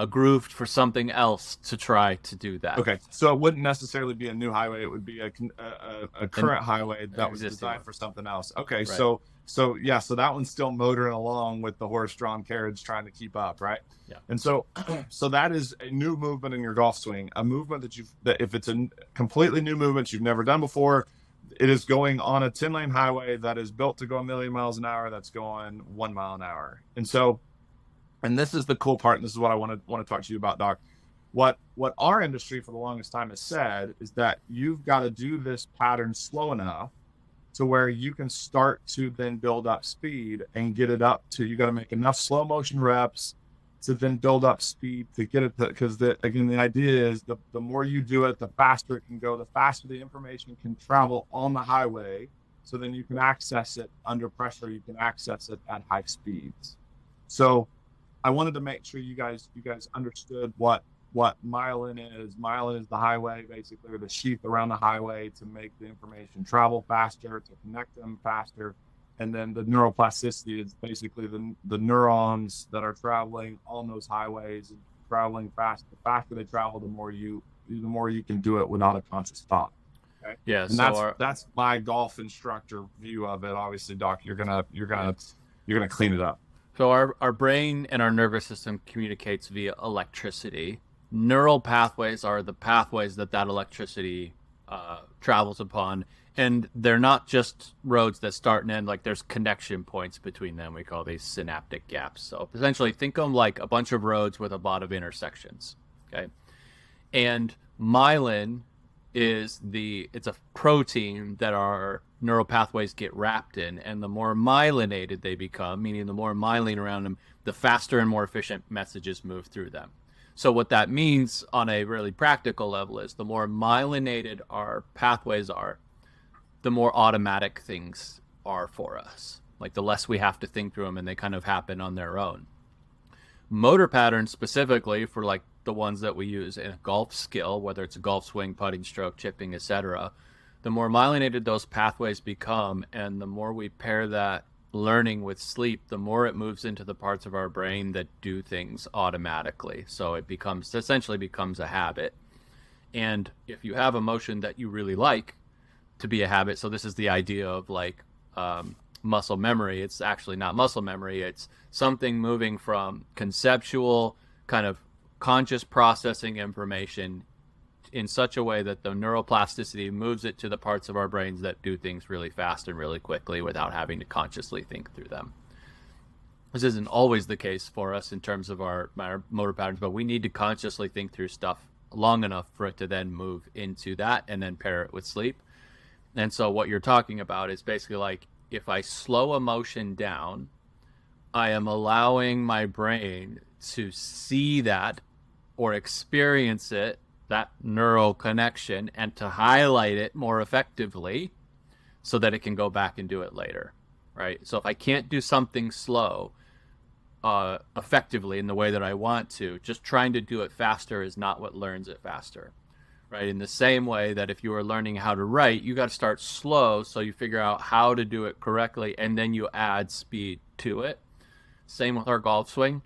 grooved for something else to try to do that. Okay, so it wouldn't necessarily be a new highway; it would be a current highway that was designed for something else. Okay, right. So that one's still motoring along with the horse-drawn carriage, trying to keep up, right? Yeah. And so that is a new movement in your golf swing, a movement that if it's a completely new movement you've never done before, it is going on a 10-lane highway that is built to go 1,000,000 miles an hour. That's going 1 mile an hour, and this is the cool part, and this is what I want to talk to you about, Doc. What our industry for the longest time has said is that you've got to do this pattern slow enough to where you can start to then build up speed and get it up to, you got to make enough slow motion reps to then build up speed to get it, because the idea is the more you do it, the faster it can go, the faster the information can travel on the highway, so then you can access it under pressure, you can access it at high speeds. So I wanted to make sure you guys understood what myelin is. Myelin is the highway, basically, or the sheath around the highway to make the information travel faster, to connect them faster. And then the neuroplasticity is basically the neurons that are traveling on those highways and traveling fast. The faster they travel, the more you can do it without a conscious thought. Okay? Yeah. And that's my golf instructor view of it. Obviously, Doc, you're gonna clean it up. So our brain and our nervous system communicates via electricity. Neural pathways are the pathways that electricity travels upon. And they're not just roads that start and end, like there's connection points between them. We call these synaptic gaps. So essentially think of them like a bunch of roads with a lot of intersections. Okay. And myelin it's a protein that our neural pathways get wrapped in, and the more myelinated they become, meaning the more myelin around them, the faster and more efficient messages move through them. So what that means on a really practical level is the more myelinated our pathways are, the more automatic things are for us. Like the less we have to think through them, and they kind of happen on their own. Motor patterns specifically for like the ones that we use in a golf skill, whether it's a golf swing, putting stroke, chipping, etc., the more myelinated those pathways become, and the more we pair that learning with sleep, the more it moves into the parts of our brain that do things automatically. So it essentially becomes a habit. And if you have a motion that you really like to be a habit, so this is the idea of like muscle memory. It's actually not muscle memory. It's something moving from conceptual kind of conscious processing information in such a way that the neuroplasticity moves it to the parts of our brains that do things really fast and really quickly without having to consciously think through them. This isn't always the case for us in terms of our motor patterns, but we need to consciously think through stuff long enough for it to then move into that and then pair it with sleep. And so what you're talking about is basically like, if I slow a motion down, I am allowing my brain to see that or experience it, that neural connection, and to highlight it more effectively so that it can go back and do it later, right? So if I can't do something slow effectively in the way that I want to, just trying to do it faster is not what learns it faster, right? In the same way that if you are learning how to write, you got to start slow so you figure out how to do it correctly, and then you add speed to it. Same with our golf swing.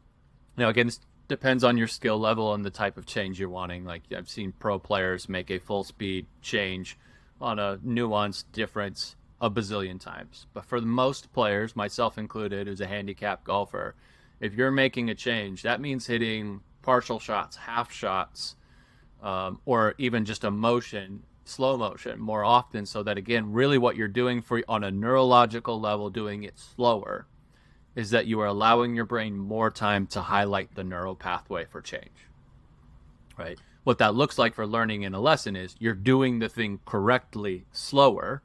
Again, this depends on your skill level and the type of change you're wanting. Like I've seen pro players make a full speed change on a nuanced difference a bazillion times. But for the most players, myself included, who's a handicapped golfer, if you're making a change, that means hitting partial shots, half shots, or even just a motion, slow motion more often, so that again, really what you're doing for on a neurological level, doing it slower, is that you are allowing your brain more time to highlight the neural pathway for change, right? What that looks like for learning in a lesson is you're doing the thing correctly slower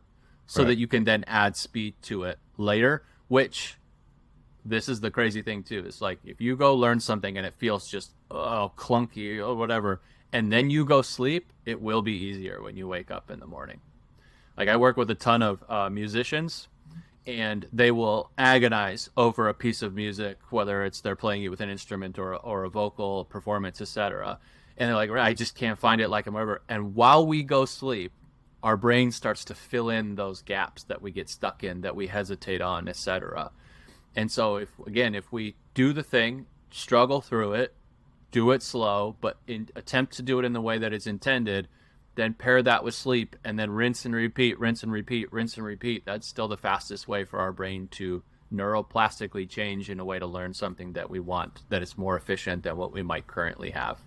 so that you can then add speed to it later, which this is the crazy thing too. It's like if you go learn something and it feels just clunky or whatever, and then you go sleep, it will be easier when you wake up in the morning. Like I work with a ton of musicians, and they will agonize over a piece of music, whether it's they're playing it with an instrument or a vocal performance, etc. And they're like, I just can't find it like I'm ever. And while we go sleep, our brain starts to fill in those gaps that we get stuck in, that we hesitate on, etc. And so if we do the thing, struggle through it, do it slow, but attempt to do it in the way that it's intended, then pair that with sleep, and then rinse and repeat, rinse and repeat, rinse and repeat. That's still the fastest way for our brain to neuroplastically change in a way to learn something that we want, that is more efficient than what we might currently have.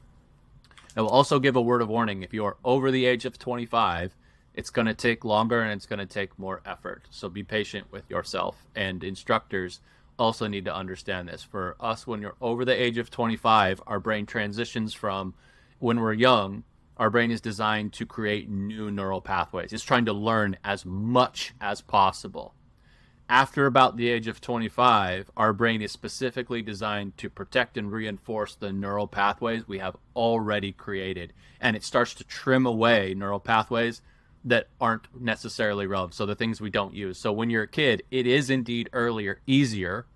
I will also give a word of warning. If you are over the age of 25, it's going to take longer and it's going to take more effort. So be patient with yourself, and instructors also need to understand this. For us, when you're over the age of 25, our brain transitions from when we're young, our brain is designed to create new neural pathways. It's trying to learn as much as possible. After about the age of 25, our brain is specifically designed to protect and reinforce the neural pathways we have already created. And it starts to trim away neural pathways that aren't necessarily relevant. So the things we don't use. So when you're a kid, it is indeed easier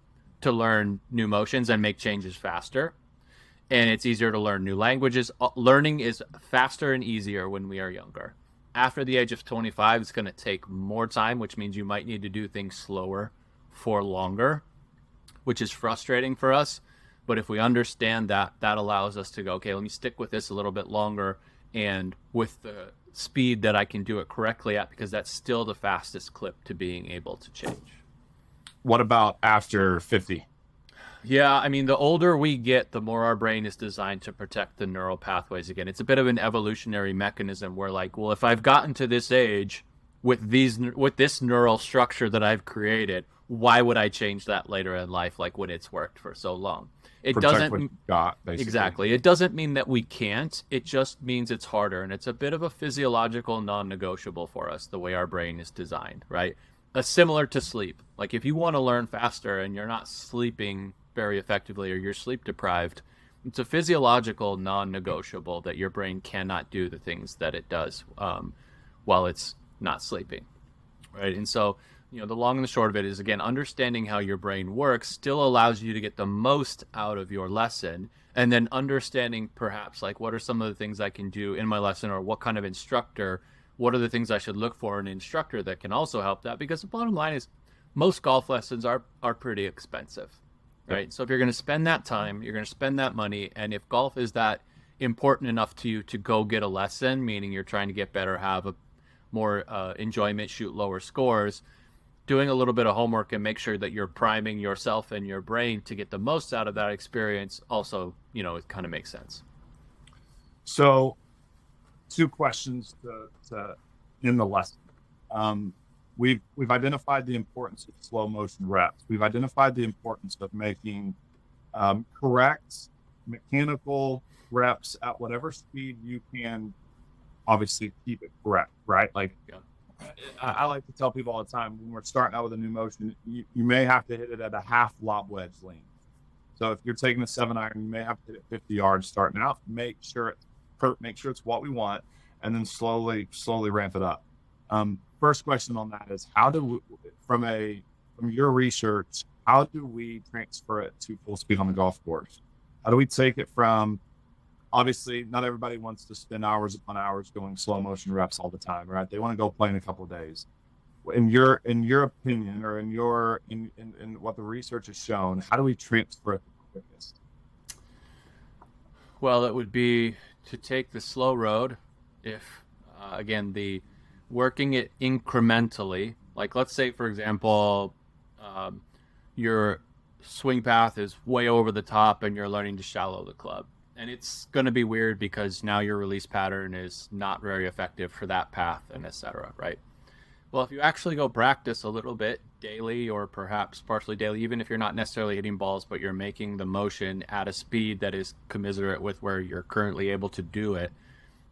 to learn new motions and make changes faster. And it's easier to learn new languages. Learning is faster and easier when we are younger. After the age of 25, it's going to take more time, which means you might need to do things slower for longer, which is frustrating for us. But if we understand that, that allows us to go, okay, let me stick with this a little bit longer, and with the speed that I can do it correctly at, because that's still the fastest clip to being able to change. What about after 50? Yeah, I mean, the older we get, the more our brain is designed to protect the neural pathways again. It's a bit of an evolutionary mechanism where, like, well, if I've gotten to this age with this neural structure that I've created, why would I change that later in life, like when it's worked for so long? It doesn't what you got, basically. Exactly. It doesn't mean that we can't. It just means it's harder, and it's a bit of a physiological non-negotiable for us, the way our brain is designed, right? Similar to sleep. Like if you want to learn faster and you're not sleeping very effectively, or you're sleep deprived, it's a physiological non-negotiable that your brain cannot do the things that it does while it's not sleeping, right? And so, the long and the short of it is, again, understanding how your brain works still allows you to get the most out of your lesson, and then understanding perhaps like what are some of the things I can do in my lesson, or what kind of instructor, what are the things I should look for in an instructor that can also help that, because the bottom line is most golf lessons are pretty expensive. Right. So if you're going to spend that time, you're going to spend that money. And if golf is that important enough to you to go get a lesson, meaning you're trying to get better, have a more enjoyment, shoot lower scores, doing a little bit of homework and make sure that you're priming yourself and your brain to get the most out of that experience also, it kind of makes sense. So 2 questions to in the lesson. We've identified the importance of slow motion reps. We've identified the importance of making correct mechanical reps at whatever speed you can obviously keep it correct, right? Like I like to tell people all the time, when we're starting out with a new motion, you may have to hit it at a half lob wedge lean. So if you're taking a 7-iron, you may have to hit it 50 yards starting out. Make sure it's what we want, and then slowly ramp it up. First question on that is, how do we, from your research, how do we transfer it to full speed on the golf course? How do we take it from obviously not everybody wants to spend hours upon hours doing slow motion reps all the time, right? They want to go play in a couple of days. In your opinion, or in what the research has shown, how do we transfer it the quickest? Well, it would be to take the slow road. If again, the working it incrementally, like let's say for example, um, your swing path is way over the top and you're learning to shallow the club, and it's going to be weird because now your release pattern is not very effective for that path, and etc., right? Well, if you actually go practice a little bit daily or perhaps partially daily, even if you're not necessarily hitting balls, but you're making the motion at a speed that is commiserate with where you're currently able to do it,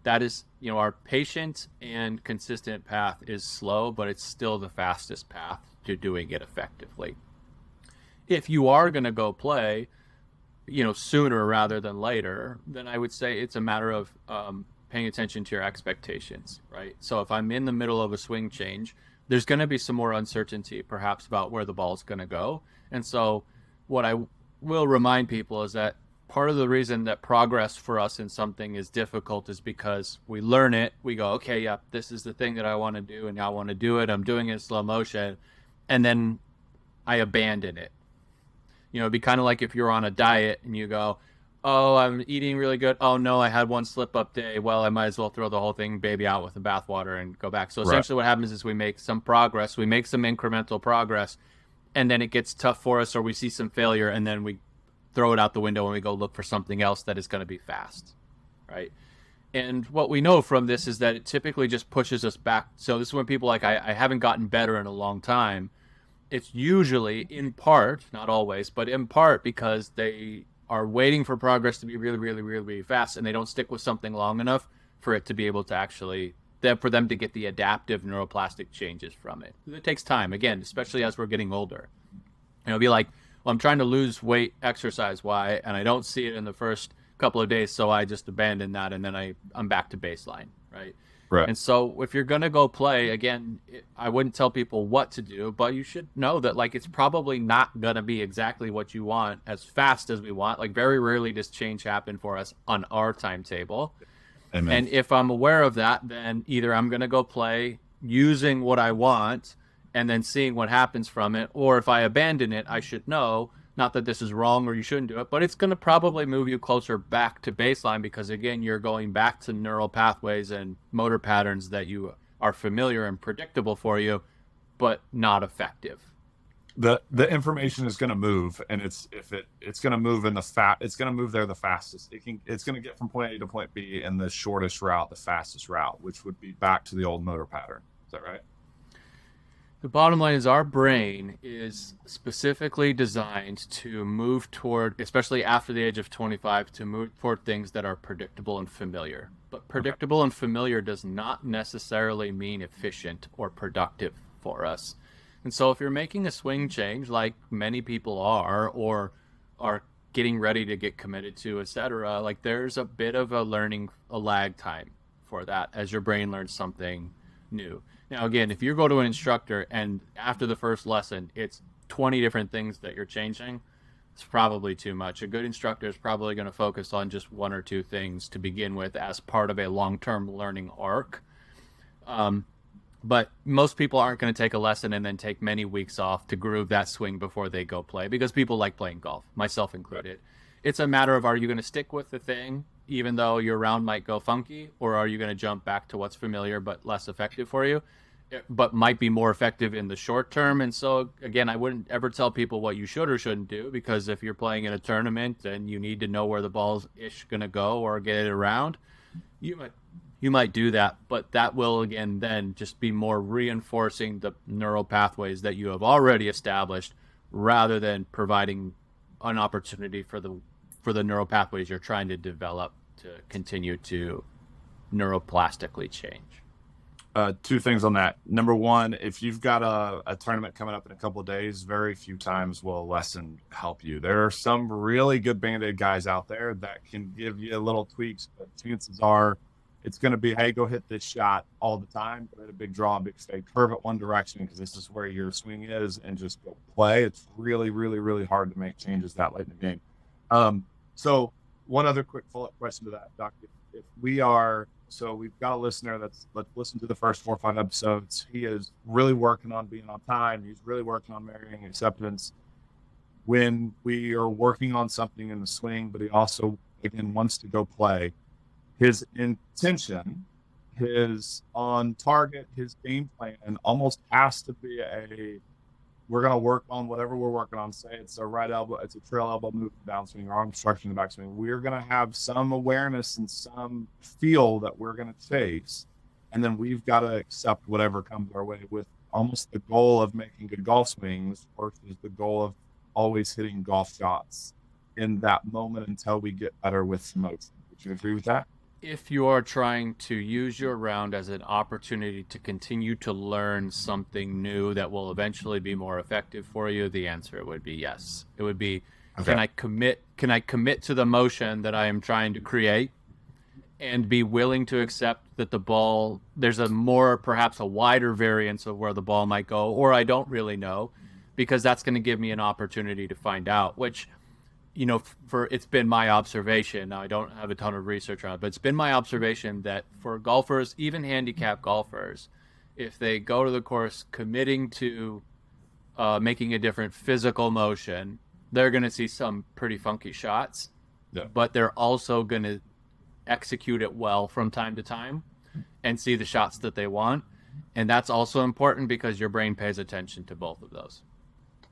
that is, our patient and consistent path is slow, but it's still the fastest path to doing it effectively. If you are going to go play, sooner rather than later, then I would say it's a matter of paying attention to your expectations, right? So if I'm in the middle of a swing change, there's going to be some more uncertainty perhaps about where the ball is going to go. And so what I will remind people is that part of the reason that progress for us in something is difficult is because we learn it, we go, okay, yeah, this is the thing that I want to do, and I want to do it, I'm doing it in slow motion, and then I abandon it. It'd be kind of like if you're on a diet and you go, oh, I'm eating really good. Oh no, I had one slip up day. Well, I might as well throw the whole thing baby out with the bathwater and go back. So Right. essentially what happens is we make some progress, we make some incremental progress, and then it gets tough for us, or we see some failure, and then we throw it out the window and we go look for something else that is going to be fast, right? And what we know from this is that it typically just pushes us back. So this is when people I haven't gotten better in a long time. It's usually in part, not always, but in part because they are waiting for progress to be really, really, really, really fast, and they don't stick with something long enough for it to be able to actually, for them to get the adaptive neuroplastic changes from it. It takes time, again, especially as we're getting older. It'll be like, well, I'm trying to lose weight exercise, why? And I don't see it in the first couple of days, so I just abandon that, and then I'm back to baseline, right? Right. And so if you're going to go play, again, I wouldn't tell people what to do, but you should know that it's probably not going to be exactly what you want as fast as we want. Very rarely does change happen for us on our timetable. Amen. And if I'm aware of that, then either I'm going to go play using what I want and then seeing what happens from it, or if I abandon it, I should know, not that this is wrong or you shouldn't do it, but it's going to probably move you closer back to baseline because, again, you're going back to neural pathways and motor patterns that you are familiar and predictable for you, but not effective. The information is going to move, and it's going to move it's going to move there the fastest. It's going to get from point A to point B in the shortest route, the fastest route, which would be back to the old motor pattern. Is that right? The bottom line is our brain is specifically designed to move toward, especially after the age of 25, to move toward things that are predictable and familiar. But predictable and familiar does not necessarily mean efficient or productive for us. And so if you're making a swing change, like many people are, or are getting ready to get committed to, etc., there's a bit of a lag time for that as your brain learns something new. Now, again, if you go to an instructor and after the first lesson, it's 20 different things that you're changing, it's probably too much. A good instructor is probably going to focus on just one or two things to begin with as part of a long-term learning arc. But most people aren't going to take a lesson and then take many weeks off to groove that swing before they go play, because people like playing golf, myself included. It's a matter of, are you going to stick with the thing even though your round might go funky, or are you going to jump back to what's familiar but less effective for you, but might be more effective in the short term? And so, again, I wouldn't ever tell people what you should or shouldn't do, because if you're playing in a tournament and you need to know where the ball's going to go or get it around, you might do that, but that will, again, then just be more reinforcing the neural pathways that you have already established, rather than providing an opportunity for the neural pathways you're trying to develop to continue to neuroplastically change. Two things on that. Number one, if you've got a tournament coming up in a couple of days, very few times will a lesson help you. There are some really good Band-Aid guys out there that can give you little tweaks, but chances are it's going to be, hey, go hit this shot all the time, go hit a big draw, a big stay, curve it one direction because this is where your swing is, and just go play. It's really, really, really hard to make changes that late in the game. So one other quick follow-up question to that, Doc. If we are, so we've got a listener let's listen to the first 4 or 5 episodes. He is really working on being on time. He's really working on marrying acceptance. When we are working on something in the swing, but he also, again, wants to go play, his intention, his on target, his game plan almost has to be we're going to work on whatever we're working on. Say it's a right elbow, it's a trail elbow move downswing, or arm structure in the backswing. We're going to have some awareness and some feel that we're going to chase. And then we've got to accept whatever comes our way, with almost the goal of making good golf swings versus the goal of always hitting golf shots in that moment until we get better with the motion. Would you agree with that? If you are trying to use your round as an opportunity to continue to learn something new that will eventually be more effective for you, the answer would be yes. It would be, Okay. can I commit to the motion that I am trying to create, and be willing to accept that the ball, there's perhaps a wider variance of where the ball might go, or I don't really know, because that's going to give me an opportunity to find out, which, it's been my observation. Now, I don't have a ton of research on it, but it's been my observation that for golfers, even handicap golfers, if they go to the course committing to making a different physical motion, they're going to see some pretty funky shots, but they're also going to execute it well from time to time and see the shots that they want. And that's also important because your brain pays attention to both of those.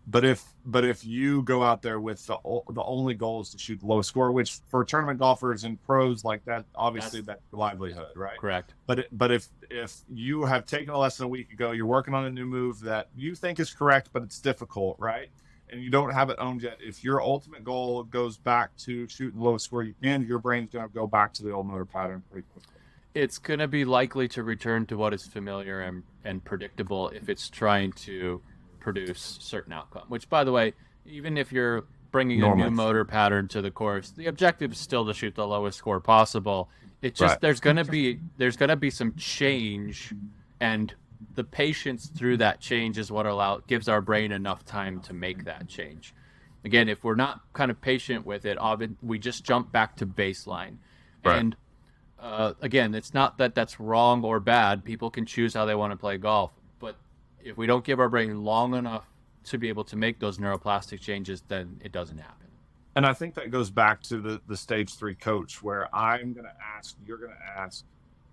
But if you go out there with the only goal is to shoot the lowest score, which for tournament golfers and pros like that, obviously that's your livelihood, right? Correct. But if you have taken a lesson a week ago, you're working on a new move that you think is correct, but it's difficult, right? And you don't have it owned yet. If your ultimate goal goes back to shoot the lowest score you can, your brain's going to go back to the old motor pattern pretty quickly. It's going to be likely to return to what is familiar and predictable if it's trying to produce certain outcome, which, by the way, even if you're bringing a new motor pattern to the course, the objective is still to shoot the lowest score possible. It's just there's going to be some change, and the patience through that change is what gives our brain enough time to make that change. Again, if we're not kind of patient with it, we just jump back to baseline. And again, it's not that that's wrong or bad. People can choose how they want to play golf. But if we don't give our brain long enough to be able to make those neuroplastic changes, then it doesn't happen. And I think that goes back to the stage 3 coach, where I'm going to ask, you're going to ask,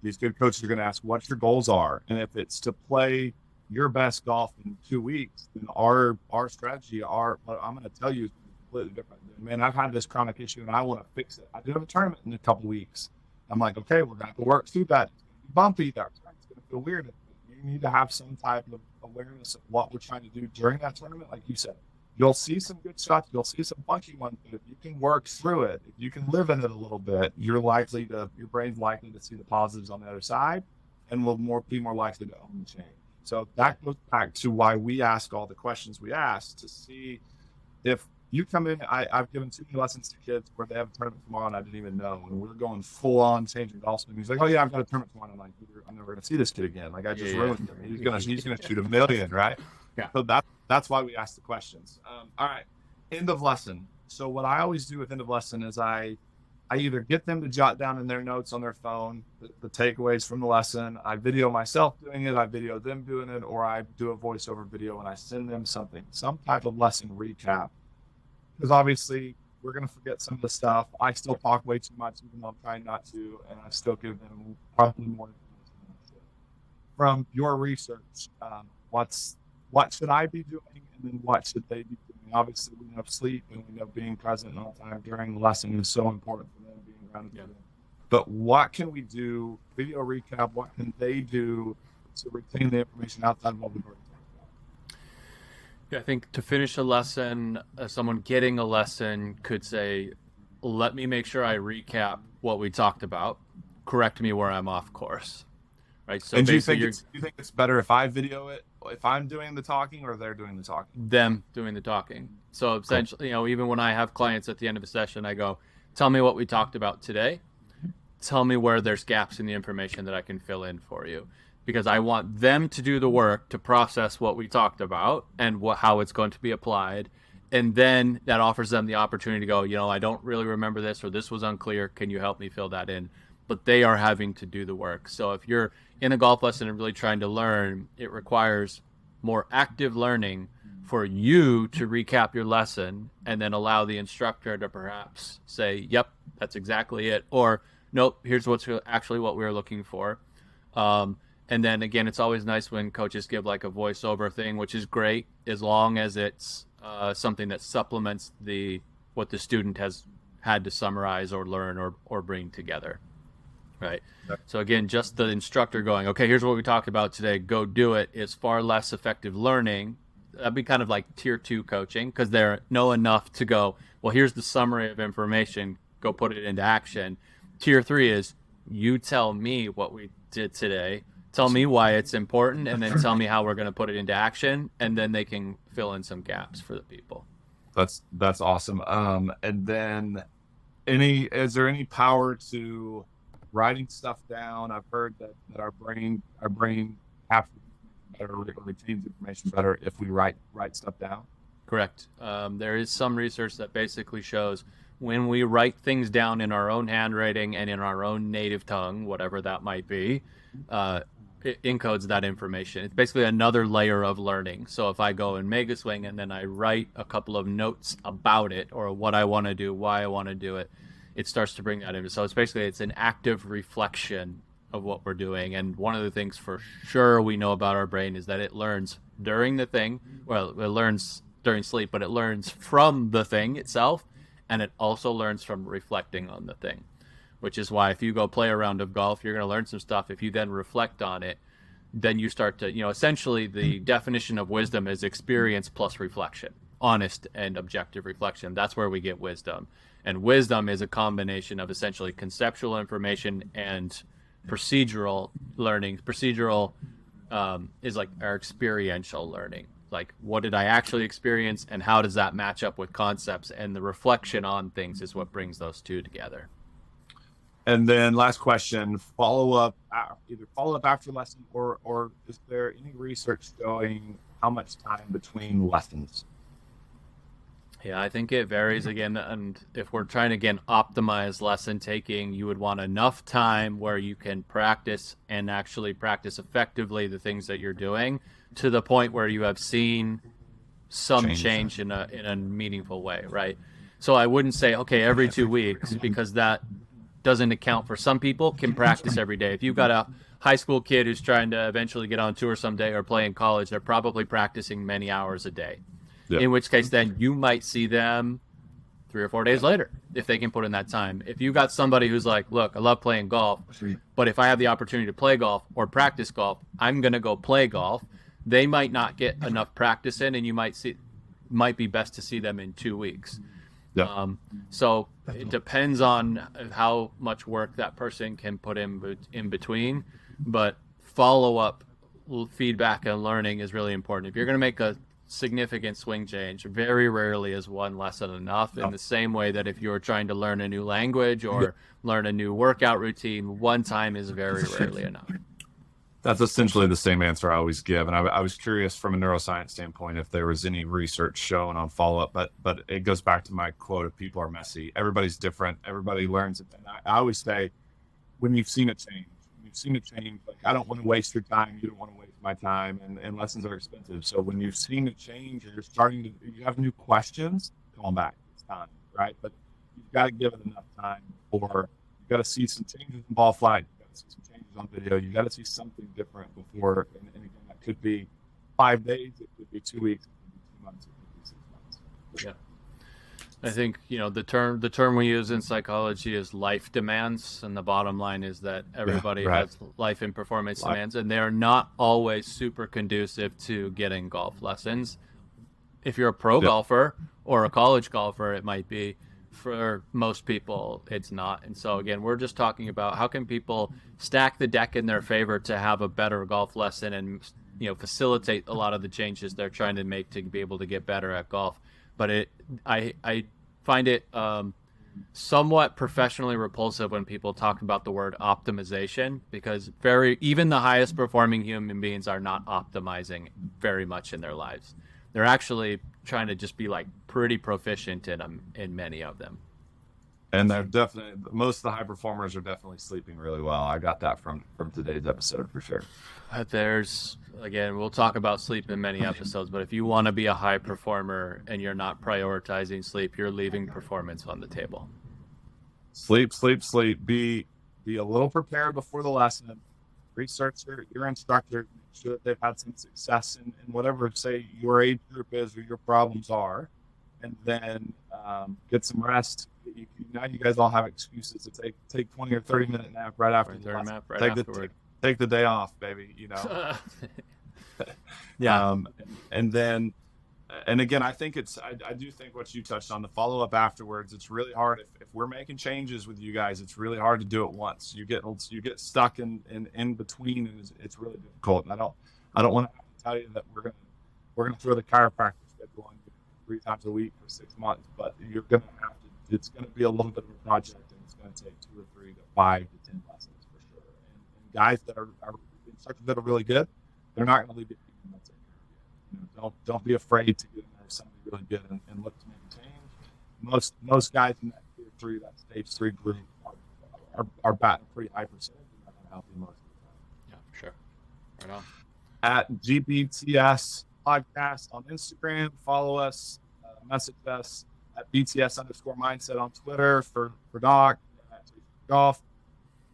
these good coaches are going to ask what your goals are. And if it's to play your best golf in 2 weeks, then our strategy, I'm going to tell you, is completely different. Man, I've had this chronic issue and I want to fix it. I do have a tournament in a couple weeks. I'm like, okay, we're going to have to work through that. It's going to be bumpy there. It's going to feel weird. You need to have some type of awareness of what we're trying to do during that tournament. Like you said, you'll see some good shots, you'll see some funky ones, but if you can work through it, if you can live in it a little bit, your brain's likely to see the positives on the other side, and will be more likely to own the change. So that goes back to why we ask all the questions we ask, to see if you come in. I've given too many lessons to kids where they have a tournament tomorrow and I didn't even know, and we're going full on changing golf swing. He's like, oh yeah, I've got a tournament tomorrow. I'm like, I'm never going to see this kid again. Like, I just ruined him. He's gonna shoot a million, right? Yeah. So that's why we ask the questions. All right, end of lesson. So what I always do with end of lesson is I either get them to jot down in their notes on their phone the takeaways from the lesson. I video myself doing it. I video them doing it, or I do a voiceover video and I send them some type of lesson recap. Because obviously we're going to forget some of the stuff. I still talk way too much, even though I'm trying not to, and I still give them probably more information than I should. From your research, what should I be doing, and then what should they be doing? Obviously, we know sleep and we know being present all the time during the lesson is so important for them, being grounded. Yeah. But what can we do? Video recap. What can they do to retain the information outside of what we've already talked about? Yeah, I think to finish a lesson, someone getting a lesson could say, let me make sure I recap what we talked about. Correct me where I'm off course. Right. So and do you think it's better if I video it, if I'm doing the talking, or they're doing the talking? Them doing the talking. So essentially, even when I have clients at the end of a session, I go, tell me what we talked about today. Tell me where there's gaps in the information that I can fill in for you. Because I want them to do the work to process what we talked about and how it's going to be applied. And then that offers them the opportunity to go, I don't really remember this, or this was unclear. Can you help me fill that in? But they are having to do the work. So if you're in a golf lesson and really trying to learn, it requires more active learning for you to recap your lesson and then allow the instructor to perhaps say, yep, that's exactly it. Or, nope, here's what's actually what we were looking for. And then again, it's always nice when coaches give like a voiceover thing, which is great as long as it's something that supplements what the student has had to summarize or learn or bring together, right? So again, just the instructor going, okay, here's what we talked about today, go do it, is far less effective learning. That'd be kind of like tier 2 coaching, because they know enough to go, well, here's the summary of information, go put it into action. Tier 3 is, you tell me what we did today, tell me why it's important, and then tell me how we're going to put it into action, and then they can fill in some gaps for the people. That's awesome. And then is there any power to writing stuff down? I've heard that our brain have to better or retains information better if we write stuff down. Correct. There is some research that basically shows when we write things down in our own handwriting and in our own native tongue, whatever that might be, it encodes that information. It's basically another layer of learning. So if I go and mega swing and then I write a couple of notes about it, or what I want to do, why I want to do it, it starts to bring that in. So it's an active reflection of what we're doing. And one of the things for sure we know about our brain is that it learns during the thing. Well, it learns during sleep, but it learns from the thing itself, and it also learns from reflecting on the thing. Which is why if you go play a round of golf, you're going to learn some stuff. If you then reflect on it, then you start to, essentially the definition of wisdom is experience plus reflection, honest and objective reflection. That's where we get wisdom. And wisdom is a combination of essentially conceptual information and procedural learning. Procedural is like our experiential learning. Like, what did I actually experience, and how does that match up with concepts? And the reflection on things is what brings those two together. And then last question, either follow up after lesson, or is there any research showing how much time between lessons? Yeah, I think it varies again. And if we're trying to, again, optimize lesson taking, you would want enough time where you can practice and actually practice effectively the things that you're doing to the point where you have seen some change in a meaningful way, right? So I wouldn't say, okay, every 2 weeks, because that doesn't account for some people can practice every day. If you've got a high school kid who's trying to eventually get on tour someday or play in college, they're probably practicing many hours a day. Yep. In which case then you might see them 3 or 4 days later if they can put in that time. If you got somebody who's like, look, I love playing golf, but if I have the opportunity to play golf or practice golf, I'm going to go play golf. They might not get enough practice in, and you might be best to see them in 2 weeks. Yeah. So it depends on how much work that person can put in between, but follow-up feedback and learning is really important. If you're going to make a significant swing change, very rarely is one lesson enough. In the same way that if you're trying to learn a new language or learn a new workout routine, one time is very rarely enough. That's essentially the same answer I always give. And I was curious from a neuroscience standpoint if there was any research shown on follow-up, but it goes back to my quote of people are messy. Everybody's different. Everybody learns it. And I always say, when you've seen a change, like, I don't want to waste your time. You don't want to waste my time. And lessons are expensive. So when you've seen a change and you have new questions, come on back. It's time, right? But you've got to give it enough time, or you've got to see some changes in ball flight. See some changes on video. You got to see something different before, and again, that could be 5 days, it could be 2 weeks, it could be 2 months, it could be 6 months. Yeah, I think the term we use in psychology is life demands, and the bottom line is that everybody has life and performance demands, and they are not always super conducive to getting golf lessons. If you're a pro golfer or a college golfer, it might be. For most people, it's not. And so again, we're just talking about how can people stack the deck in their favor to have a better golf lesson and facilitate a lot of the changes they're trying to make to be able to get better at golf. But I find it somewhat professionally repulsive when people talk about the word optimization, because even the highest performing human beings are not optimizing very much in their lives. They're actually trying to just be like pretty proficient in them, in many of them. And they're definitely, most of the high performers are definitely sleeping really well. I got that from today's episode for sure. There's, again, we'll talk about sleep in many episodes, but if you want to be a high performer and you're not prioritizing sleep, you're leaving performance on the table. Sleep. Be a little prepared before the lesson. Research your instructor, make sure that they've had some success in whatever, say, your age group is or your problems are, and then get some rest. Now you guys all have excuses to take 20 or 30-minute nap right after the lesson. Nap right afterward. Take the day off, baby. Yeah. And then, and again, I think I do think what you touched on, the follow up afterwards. It's really hard if we're making changes with you guys. It's really hard to do it once. You get stuck in between, and it's really difficult. And I don't want to have to tell you that we're gonna throw the chiropractor schedule on you 3 times a week for 6 months, but you're gonna have to. It's gonna be a little bit of a project, and it's gonna take 2 or 3 to 5 to 10 lessons for sure. And guys that are instructors that are really good, they're not gonna leave you. Don't be afraid to get in there with somebody really good and look to make a change. Most guys in that tier 3, that stage 3 group are batting a pretty high percentage, and they're gonna help you most of the time. Yeah, for sure. Right on. At GBTS Podcast on Instagram, follow us, message us at BTS_mindset on Twitter for Doc, at Golf.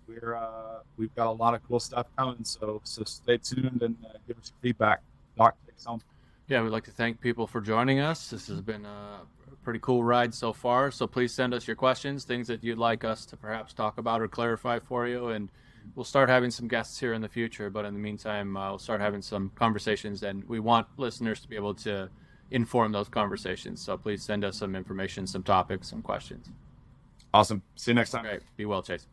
We've got a lot of cool stuff coming, so stay tuned and give us your feedback. Doc, take us home. Yeah, we'd like to thank people for joining us. This has been a pretty cool ride so far. So please send us your questions, things that you'd like us to perhaps talk about or clarify for you. And we'll start having some guests here in the future. But in the meantime, we'll start having some conversations. And we want listeners to be able to inform those conversations. So please send us some information, some topics, some questions. Awesome. See you next time. Great. Be well, Chase.